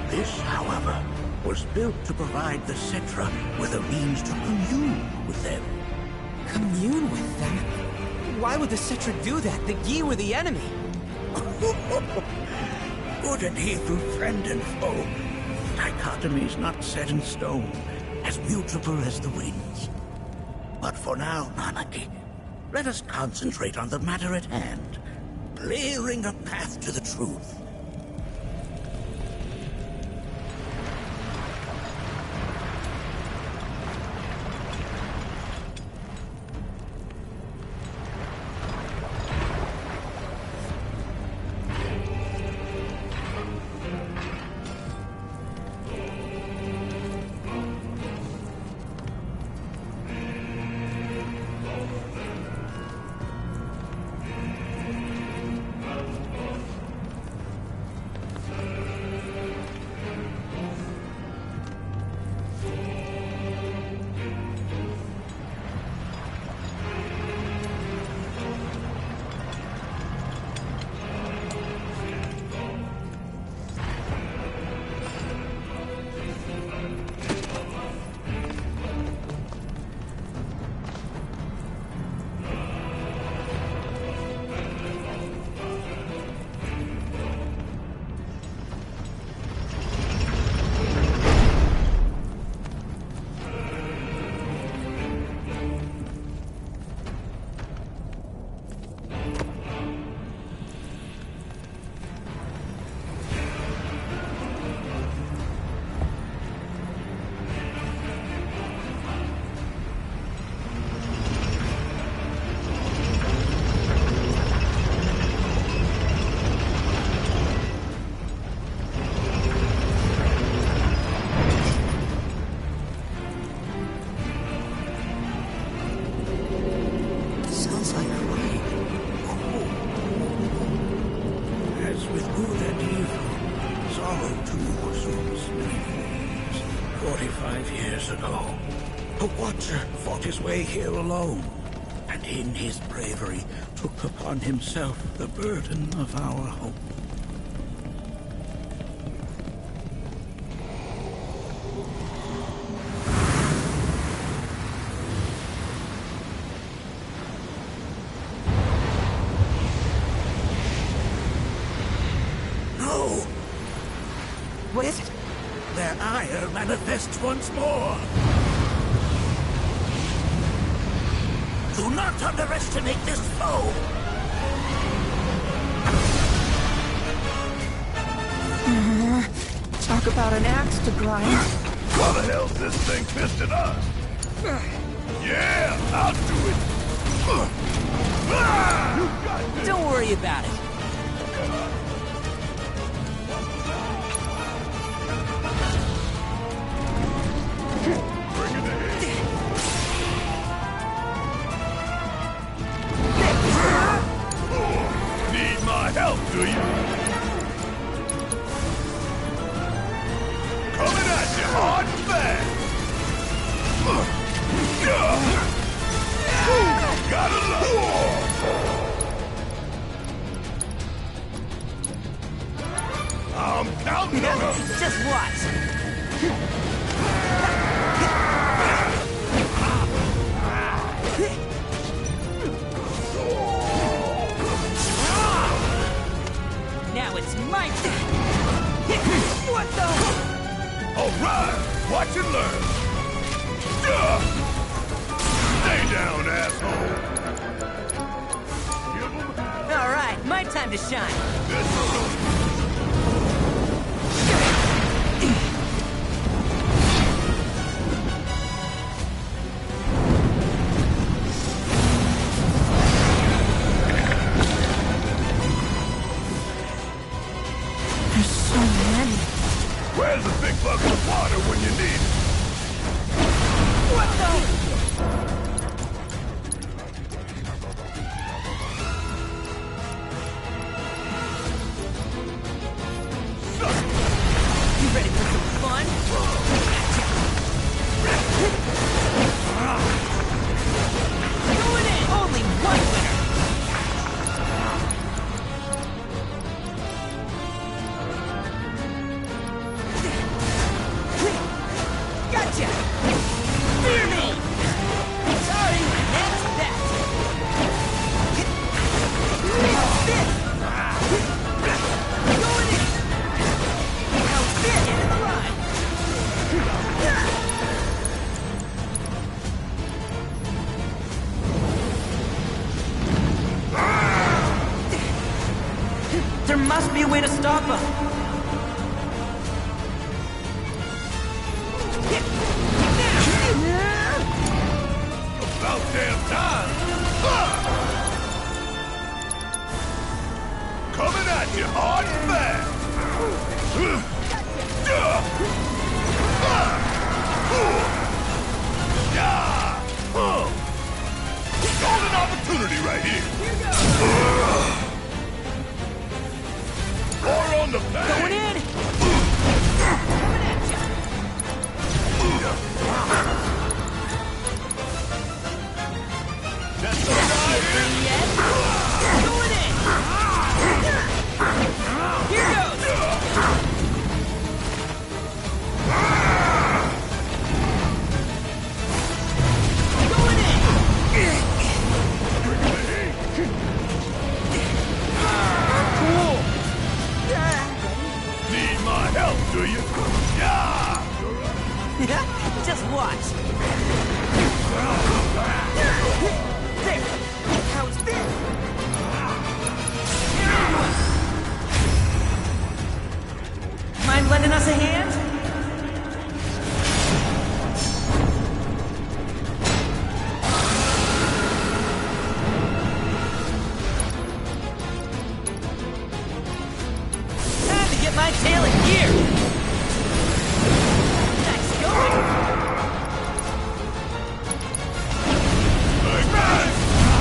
This, however, was built to provide the Cetra with a means to commune with them. Commune with them? Why would the Cetra do that? The Gi were the enemy. Good and evil, friend and foe. Dichotomy's not set in stone, as mutable as the winds. But for now, Nanaki, let us concentrate on the matter at hand, clearing a path to the truth. Here alone, and in his bravery took upon himself the burden of our hope. No! What is it? Their ire manifests once more. Do not underestimate this foe! Talk about an axe to grind. Why the hell's this thing pissed at us? Yeah, I'll do it! Don't worry about it. Help, do you? Coming at you hard and fast! Just watch. Now it's my turn. What the? All right, watch and learn. Stay down, asshole. All right, my time to shine. There's so many. Where's a big bucket of water when you need it? What the? You ready for some fun? Going in! Only one winner! Gotcha! Fear me! Sorry, that's that! How's this? Going in! How's this? End of the line! There must be a way to stop him! About damn time! Coming at you hard and fast! Golden opportunity right here! Or on the back! Going in! Coming at ya! That's the guy Yet? Going in! Here goes! Going in! Cool! Need my help, do you? Yeah! Just watch! There! How's this? Mind lending us a hand? Time to get my tail in gear! Nice going!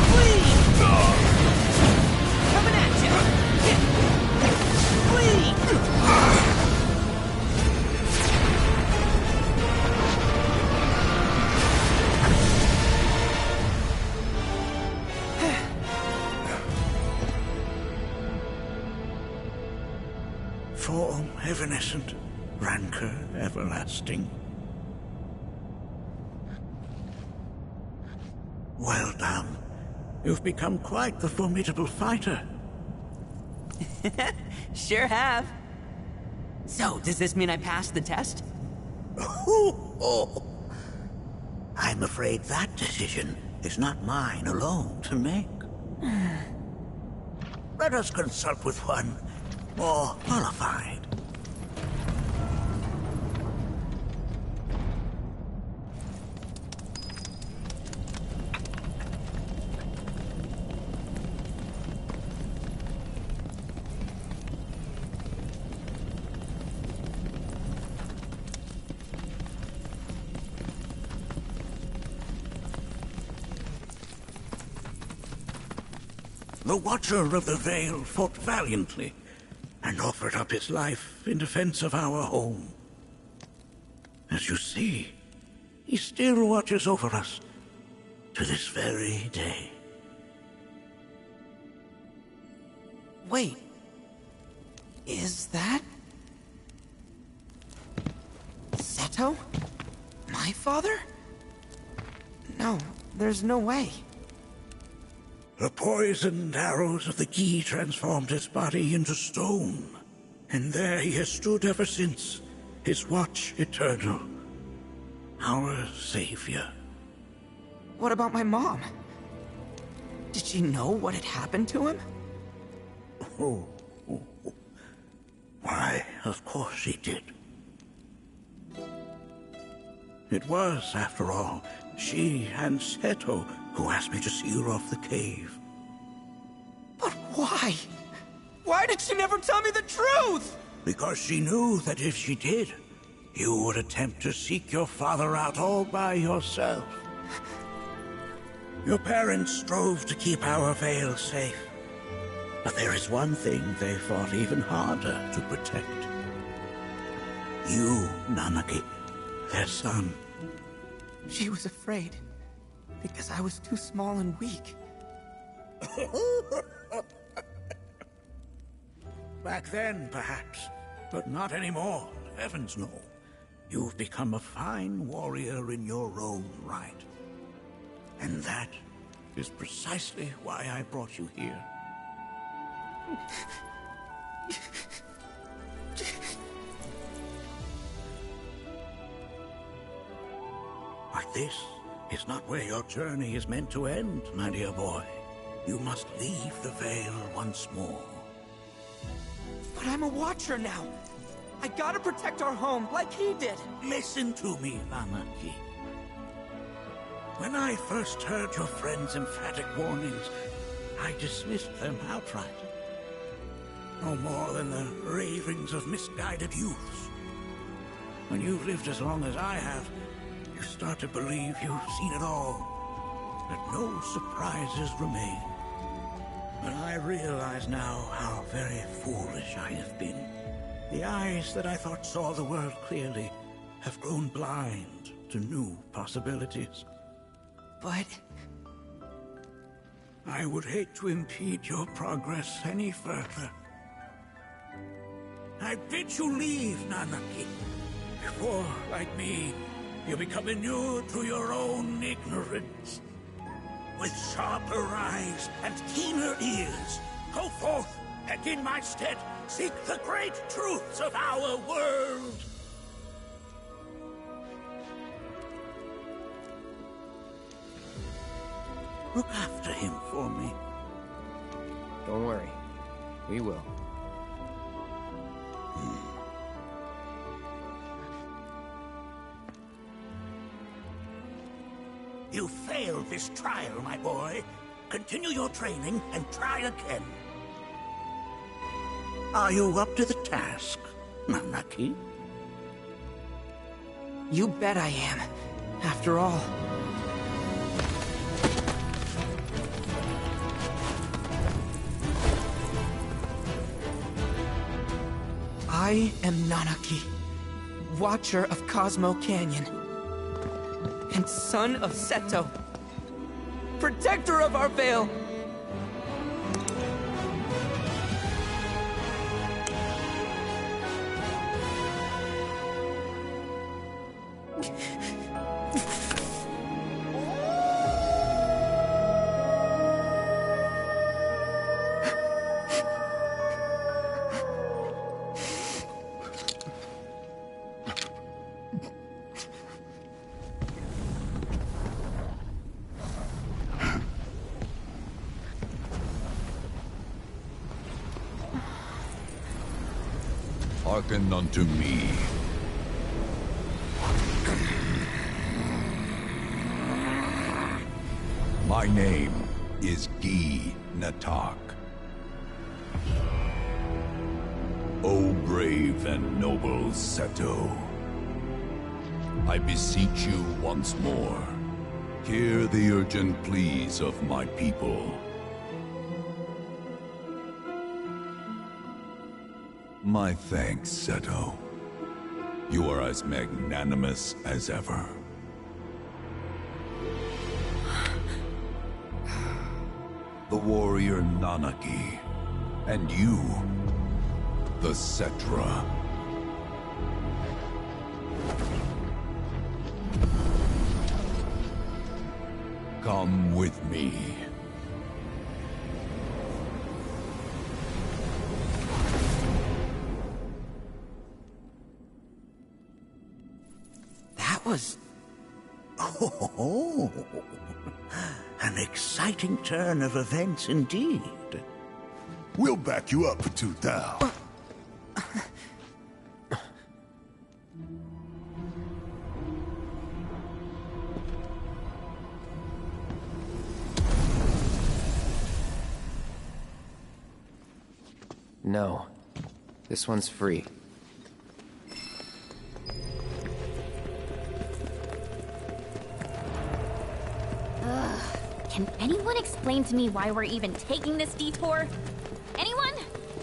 Flee! Coming at you! Flee! Form evanescent, rancor everlasting. Well done. You've become quite the formidable fighter. Sure have. So, does this mean I passed the test? I'm afraid that decision is not mine alone to make. Let us consult with one more qualified. The Watcher of the Veil fought valiantly and offered up his life in defense of our home. As you see, he still watches over us to this very day. Wait. Is that... Seto? My father? No, there's no way. The poisoned arrows of the Gi transformed his body into stone. And there he has stood ever since, his watch eternal. Our savior. What about my mom? Did she know what had happened to him? Oh. Why, of course she did. It was, after all, she and Seto who asked me to seal off the cave. But why? Why did she never tell me the truth? Because she knew that if she did, you would attempt to seek your father out all by yourself. Your parents strove to keep our Vale safe. But there is one thing they fought even harder to protect. You, Nanaki, their son. She was afraid, because I was too small and weak. Back then, perhaps, but not anymore. Heavens no. You've become a fine warrior in your own right. And that is precisely why I brought you here. But this is not where your journey is meant to end, my dear boy. You must leave the Vale once more. But I'm a Watcher now. I gotta protect our home, like he did. Listen to me, Nanaki. When I first heard your friend's emphatic warnings, I dismissed them outright. No more than the ravings of misguided youths. When you've lived as long as I have, you start to believe you've seen it all, that no surprises remain. But I realize now how very foolish I have been. The eyes that I thought saw the world clearly have grown blind to new possibilities. But I would hate to impede your progress any further. I bid you leave, Nanaki, before, like me, you become inured to your own ignorance. With sharper eyes and keener ears, go forth and in my stead seek the great truths of our world. Look after him for me. Don't worry. We will. You failed this trial, my boy. Continue your training and try again. Are you up to the task, Nanaki? You bet I am. After all. I am Nanaki, Watcher of Cosmo Canyon, and son of Seto, protector of our Vale. Hearken unto me. My name is Gi Natak. O brave and noble Seto, I beseech you once more, hear the urgent pleas of my people. My thanks, Seto. You are as magnanimous as ever. The warrior Nanaki, and you, the Cetra. Come with me. That was... Oh, an exciting turn of events indeed. We'll back you up for 2,000. No. This one's free. Can anyone explain to me why we're even taking this detour? Anyone?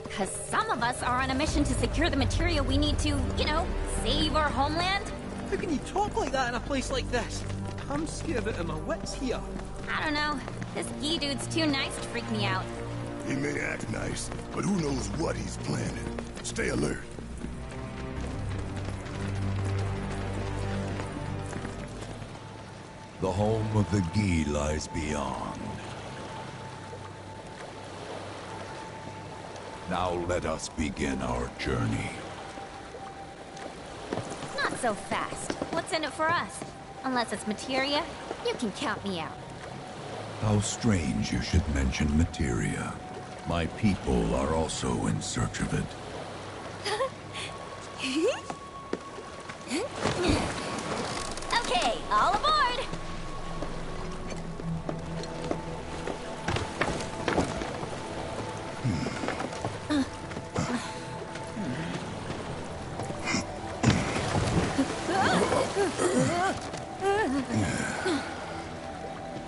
Because some of us are on a mission to secure the material we need to, you know, save our homeland. How can you talk like that in a place like this? I'm scared out of my wits here. I don't know. This Gi dude's too nice to freak me out. He may act nice, but who knows what he's planning. Stay alert. The home of the Gi lies beyond. Now let us begin our journey. Not so fast. What's in it for us? Unless it's materia, you can count me out. How strange you should mention materia. My people are also in search of it. Okay, all aboard!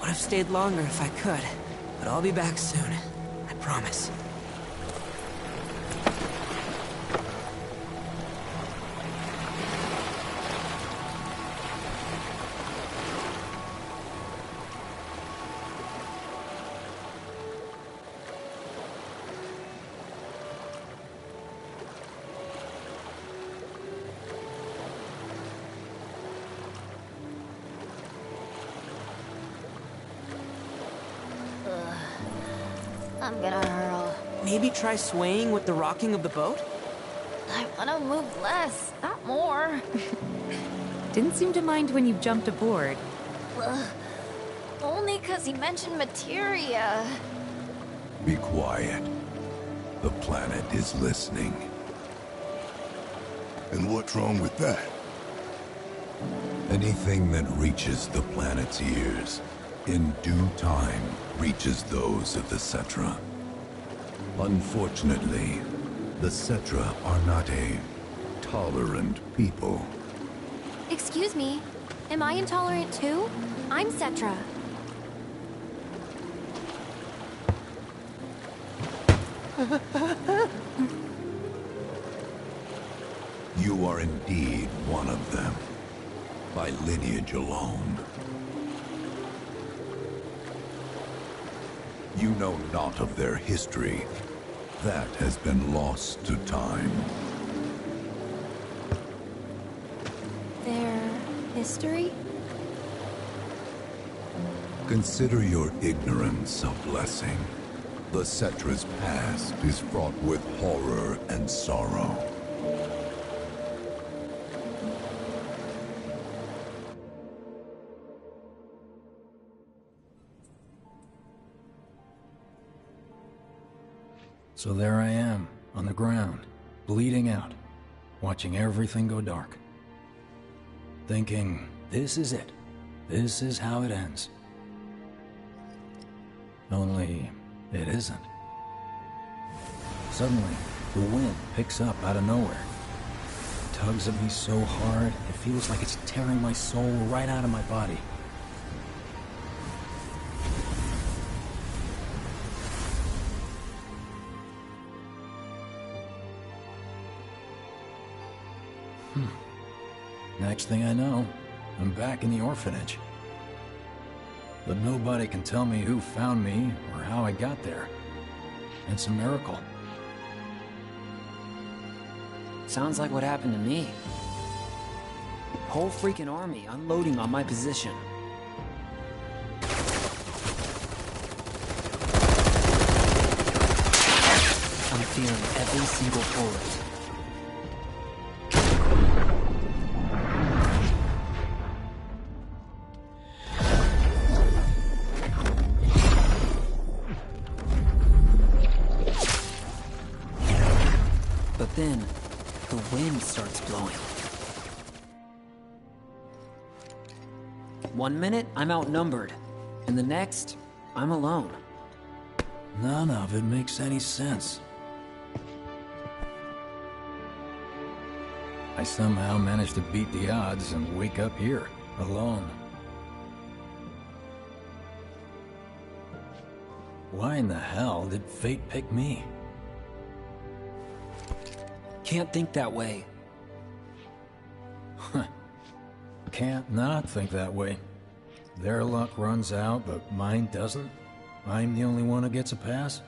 Would have stayed longer if I could, but I'll be back soon. I promise. I'm gonna hurl. Maybe try swaying with the rocking of the boat? I wanna move less, not more. Didn't seem to mind when you jumped aboard. Only 'cause he mentioned materia. Be quiet. The planet is listening. And what's wrong with that? Anything that reaches the planet's ears, in due time, reaches those of the Cetra. Unfortunately, the Cetra are not a tolerant people. Excuse me, am I intolerant too? I'm Cetra. You are indeed one of them, by lineage alone. You know not of their history. That has been lost to time. Their history? Consider your ignorance a blessing. The Cetra's past is fraught with horror and sorrow. So there I am, on the ground, bleeding out, watching everything go dark. Thinking, this is it. This is how it ends. Only, it isn't. Suddenly, the wind picks up out of nowhere. It tugs at me so hard, it feels like it's tearing my soul right out of my body. Next thing I know, I'm back in the orphanage. But nobody can tell me who found me or how I got there. It's a miracle. Sounds like what happened to me. Whole freaking army unloading on my position. I'm feeling every single bullet. But then, the wind starts blowing. 1 minute, I'm outnumbered. And the next, I'm alone. None of it makes any sense. I somehow managed to beat the odds and wake up here, alone. Why in the hell did fate pick me? Can't think that way. Can't not think that way. Their luck runs out, but mine doesn't. I'm the only one who gets a pass.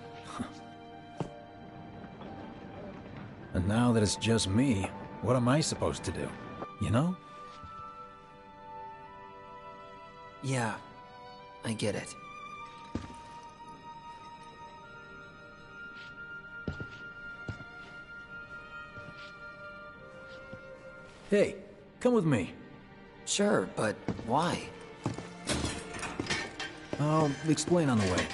And now that it's just me, what am I supposed to do? You know? Yeah, I get it. Hey, come with me. Sure, but why? I'll explain on the way.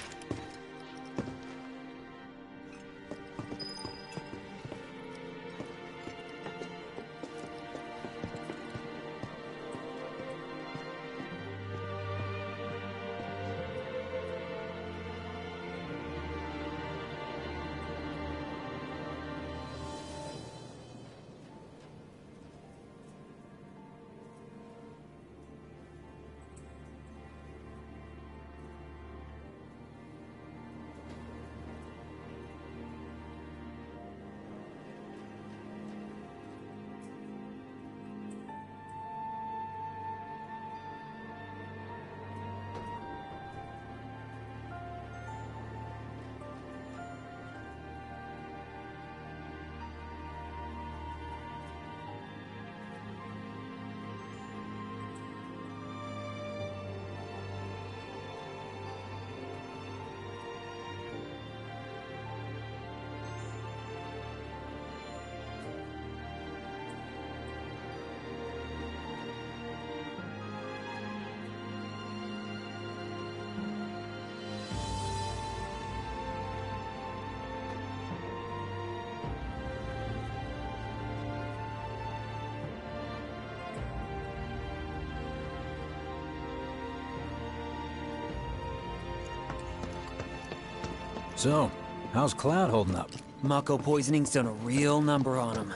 So, how's Cloud holding up? Mako poisoning's done a real number on him.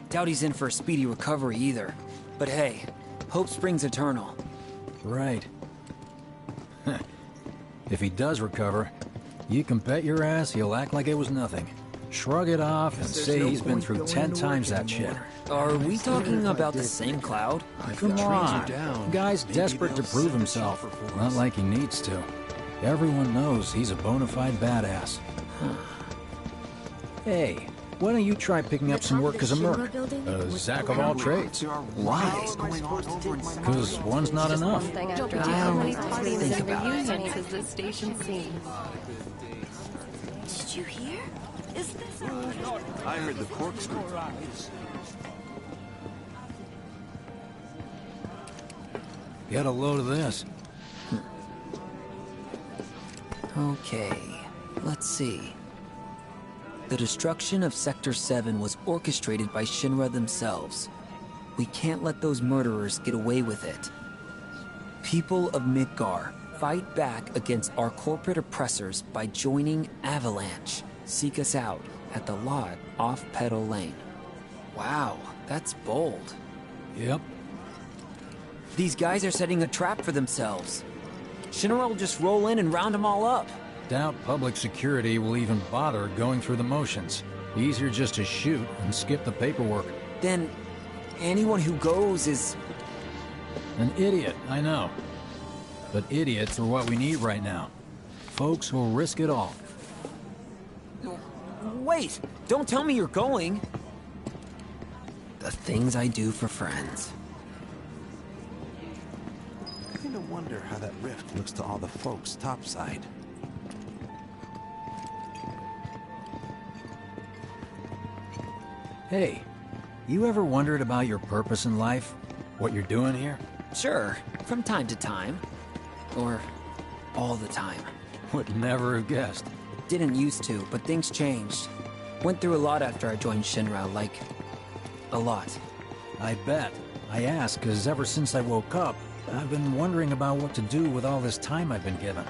Doubt he's in for a speedy recovery either. But hey, hope springs eternal. Right. If he does recover, you can bet your ass he'll act like it was nothing. Shrug it off and say he's been through 10 times that shit. Are we talking about the same Cloud? Come on. Guy's desperate to prove himself. Not like he needs to. Everyone knows he's a bona fide badass. Hey, why don't you try picking up some work as a merc? A Zack of all trades. Why? Because one's not enough. Don't be how many parties and reunions has this station seen? Did you hear? Is this... I heard the corkscrew. Get a load of this. Okay, let's see. The destruction of Sector 7 was orchestrated by Shinra themselves. We can't let those murderers get away with it. People of Midgar, fight back against our corporate oppressors by joining Avalanche. Seek us out at the lot off Petal Lane. Wow, that's bold. Yep. These guys are setting a trap for themselves. Shinra will just roll in and round them all up. Doubt public security will even bother going through the motions. Easier just to shoot and skip the paperwork. Then, anyone who goes is... An idiot, I know. But idiots are what we need right now. Folks who'll risk it all. Wait! Don't tell me you're going! The things I do for friends. wonder how that rift looks to all the folks topside. Hey, you ever wondered about your purpose in life? What you're doing here? Sure, from time to time. Or all the time. Would never have guessed. Didn't used to, but things changed. Went through a lot after I joined Shinra, like... a lot. I bet. I ask, because ever since I woke up, I've been wondering about what to do with all this time I've been given.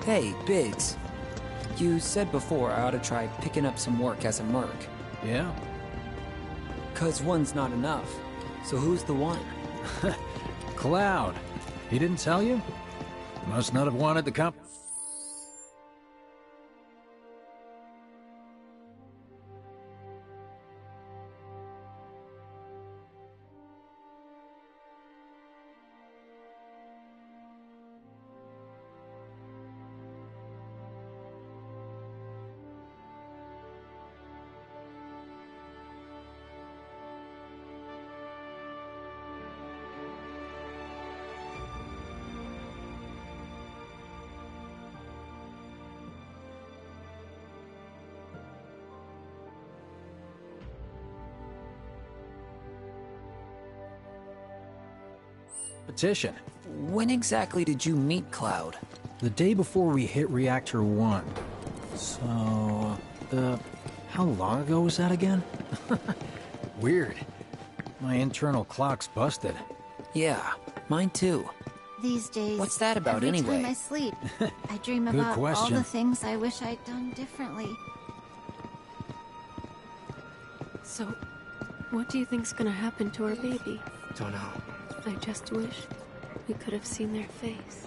Hey, Biggs. You said before I ought to try picking up some work as a merc. Yeah? 'Cause one's not enough. So who's the one? Cloud. He didn't tell you? Must not have wanted the comp... Petition. When exactly did you meet Cloud? The day before we hit Reactor 1. So... how long ago was that again? Weird. My internal clock's busted. Yeah, mine too. These days, what's that about every anyway? time I sleep, I dream Good about all question. the things I wish I'd done differently. So, what do you think's gonna happen to our baby? Don't know. I just wish we could have seen their face.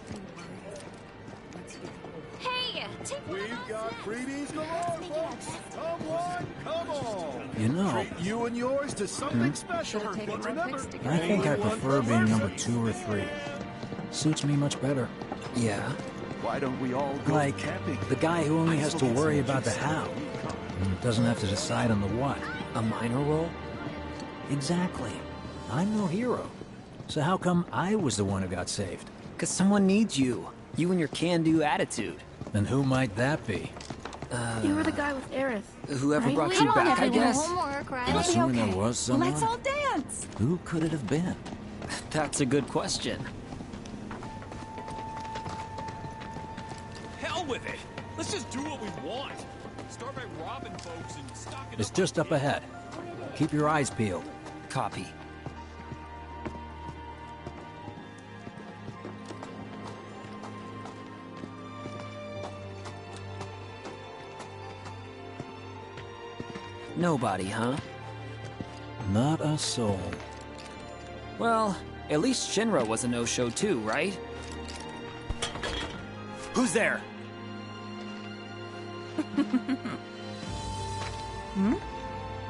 Hey, take one of We've those got next. freebies galore, folks! Come on, come on! You know, Treat you and yours to something special. Should've taken But some remember, pics together. I think I only one prefer per being person. number 2 or 3. Suits me much better. Yeah? Why don't we all go Like, camping? the guy who only has to worry about the how. And doesn't have to decide on the what. A minor role? Exactly. I'm no hero. So how come I was the one who got saved? 'Cause someone needs you. You and your can-do attitude. And who might that be? You were the guy with Aerith. Whoever right? brought Come you on, back, I everyone, guess. homework, right? I'm assuming there was someone. Let's all dance! Who could it have been? That's a good question. Hell with it! Let's just do what we want! Start by robbing folks and stocking It's up just on up ahead. Keep your eyes peeled. Copy. Nobody, huh? Not a soul. Well, at least Shinra was a no-show too, right? Who's there?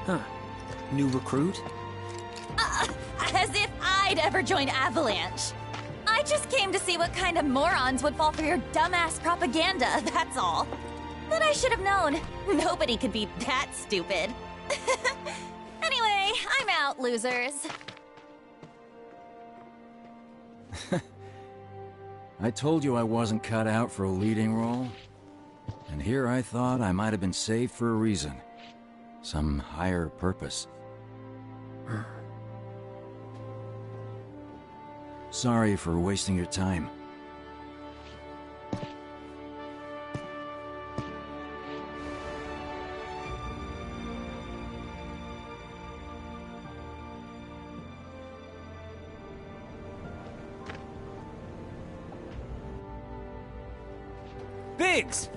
Huh. New recruit? As if I'd ever joined Avalanche. I just came to see what kind of morons would fall for your dumbass propaganda, that's all. But I should have known. Nobody could be that stupid. Anyway, I'm out, losers. I told you I wasn't cut out for a leading role. And here I thought I might have been saved for a reason. Some higher purpose. Sorry for wasting your time. Biggs!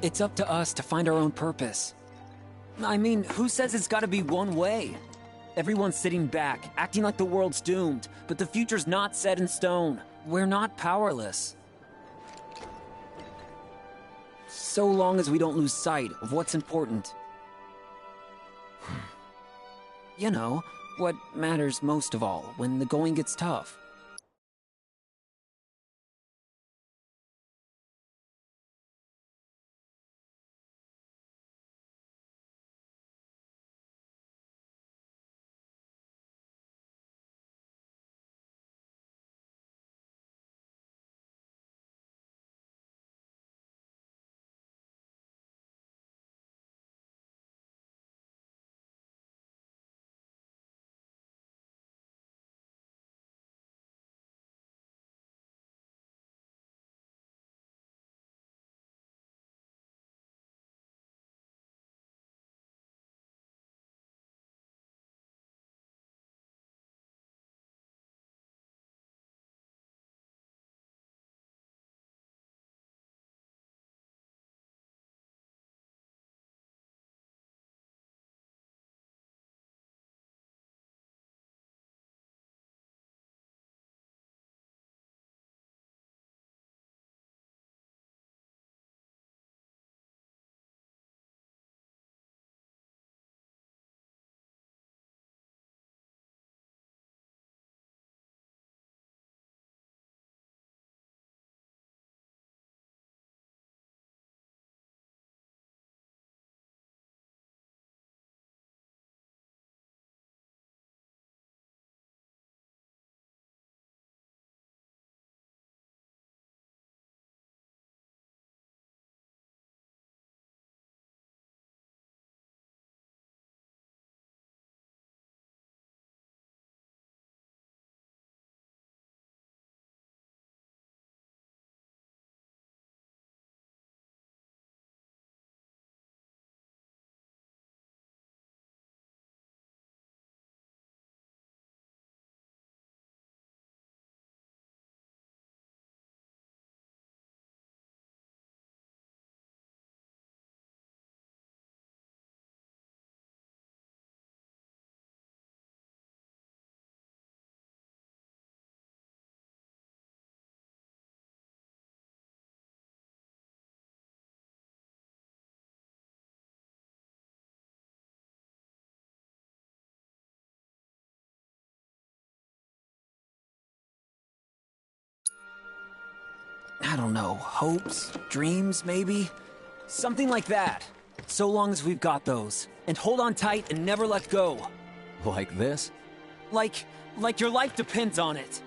It's up to us to find our own purpose. I mean, who says it's gotta be one way? Everyone's sitting back, acting like the world's doomed, but the future's not set in stone. We're not powerless. So long as we don't lose sight of what's important. You know, what matters most of all when the going gets tough. I don't know, hopes, dreams, maybe? Something like that. So long as we've got those. And hold on tight and never let go. Like this? Like your life depends on it.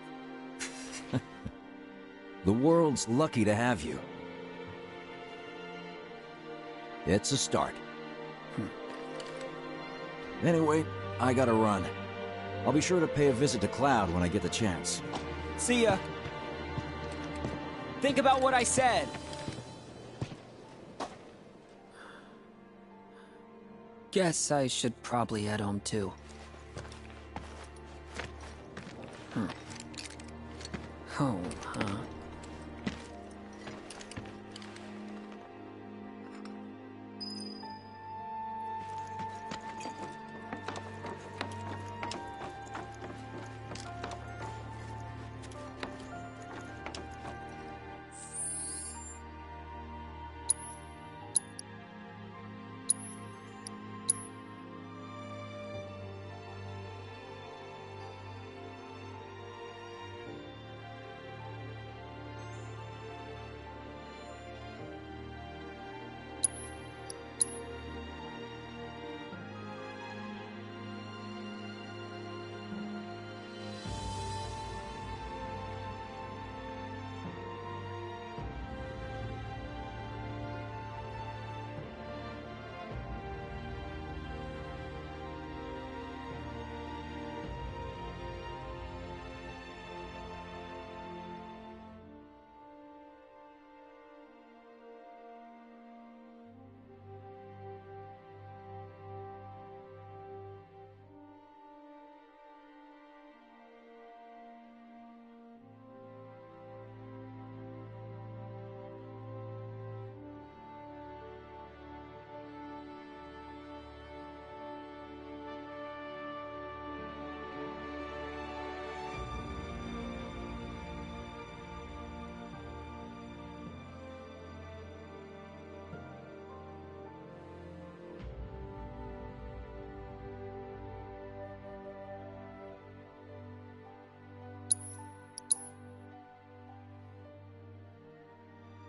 The world's lucky to have you. It's a start. Anyway, I gotta run. I'll be sure to pay a visit to Cloud when I get the chance. See ya. Think about what I said. Guess I should probably head home too. Home, huh?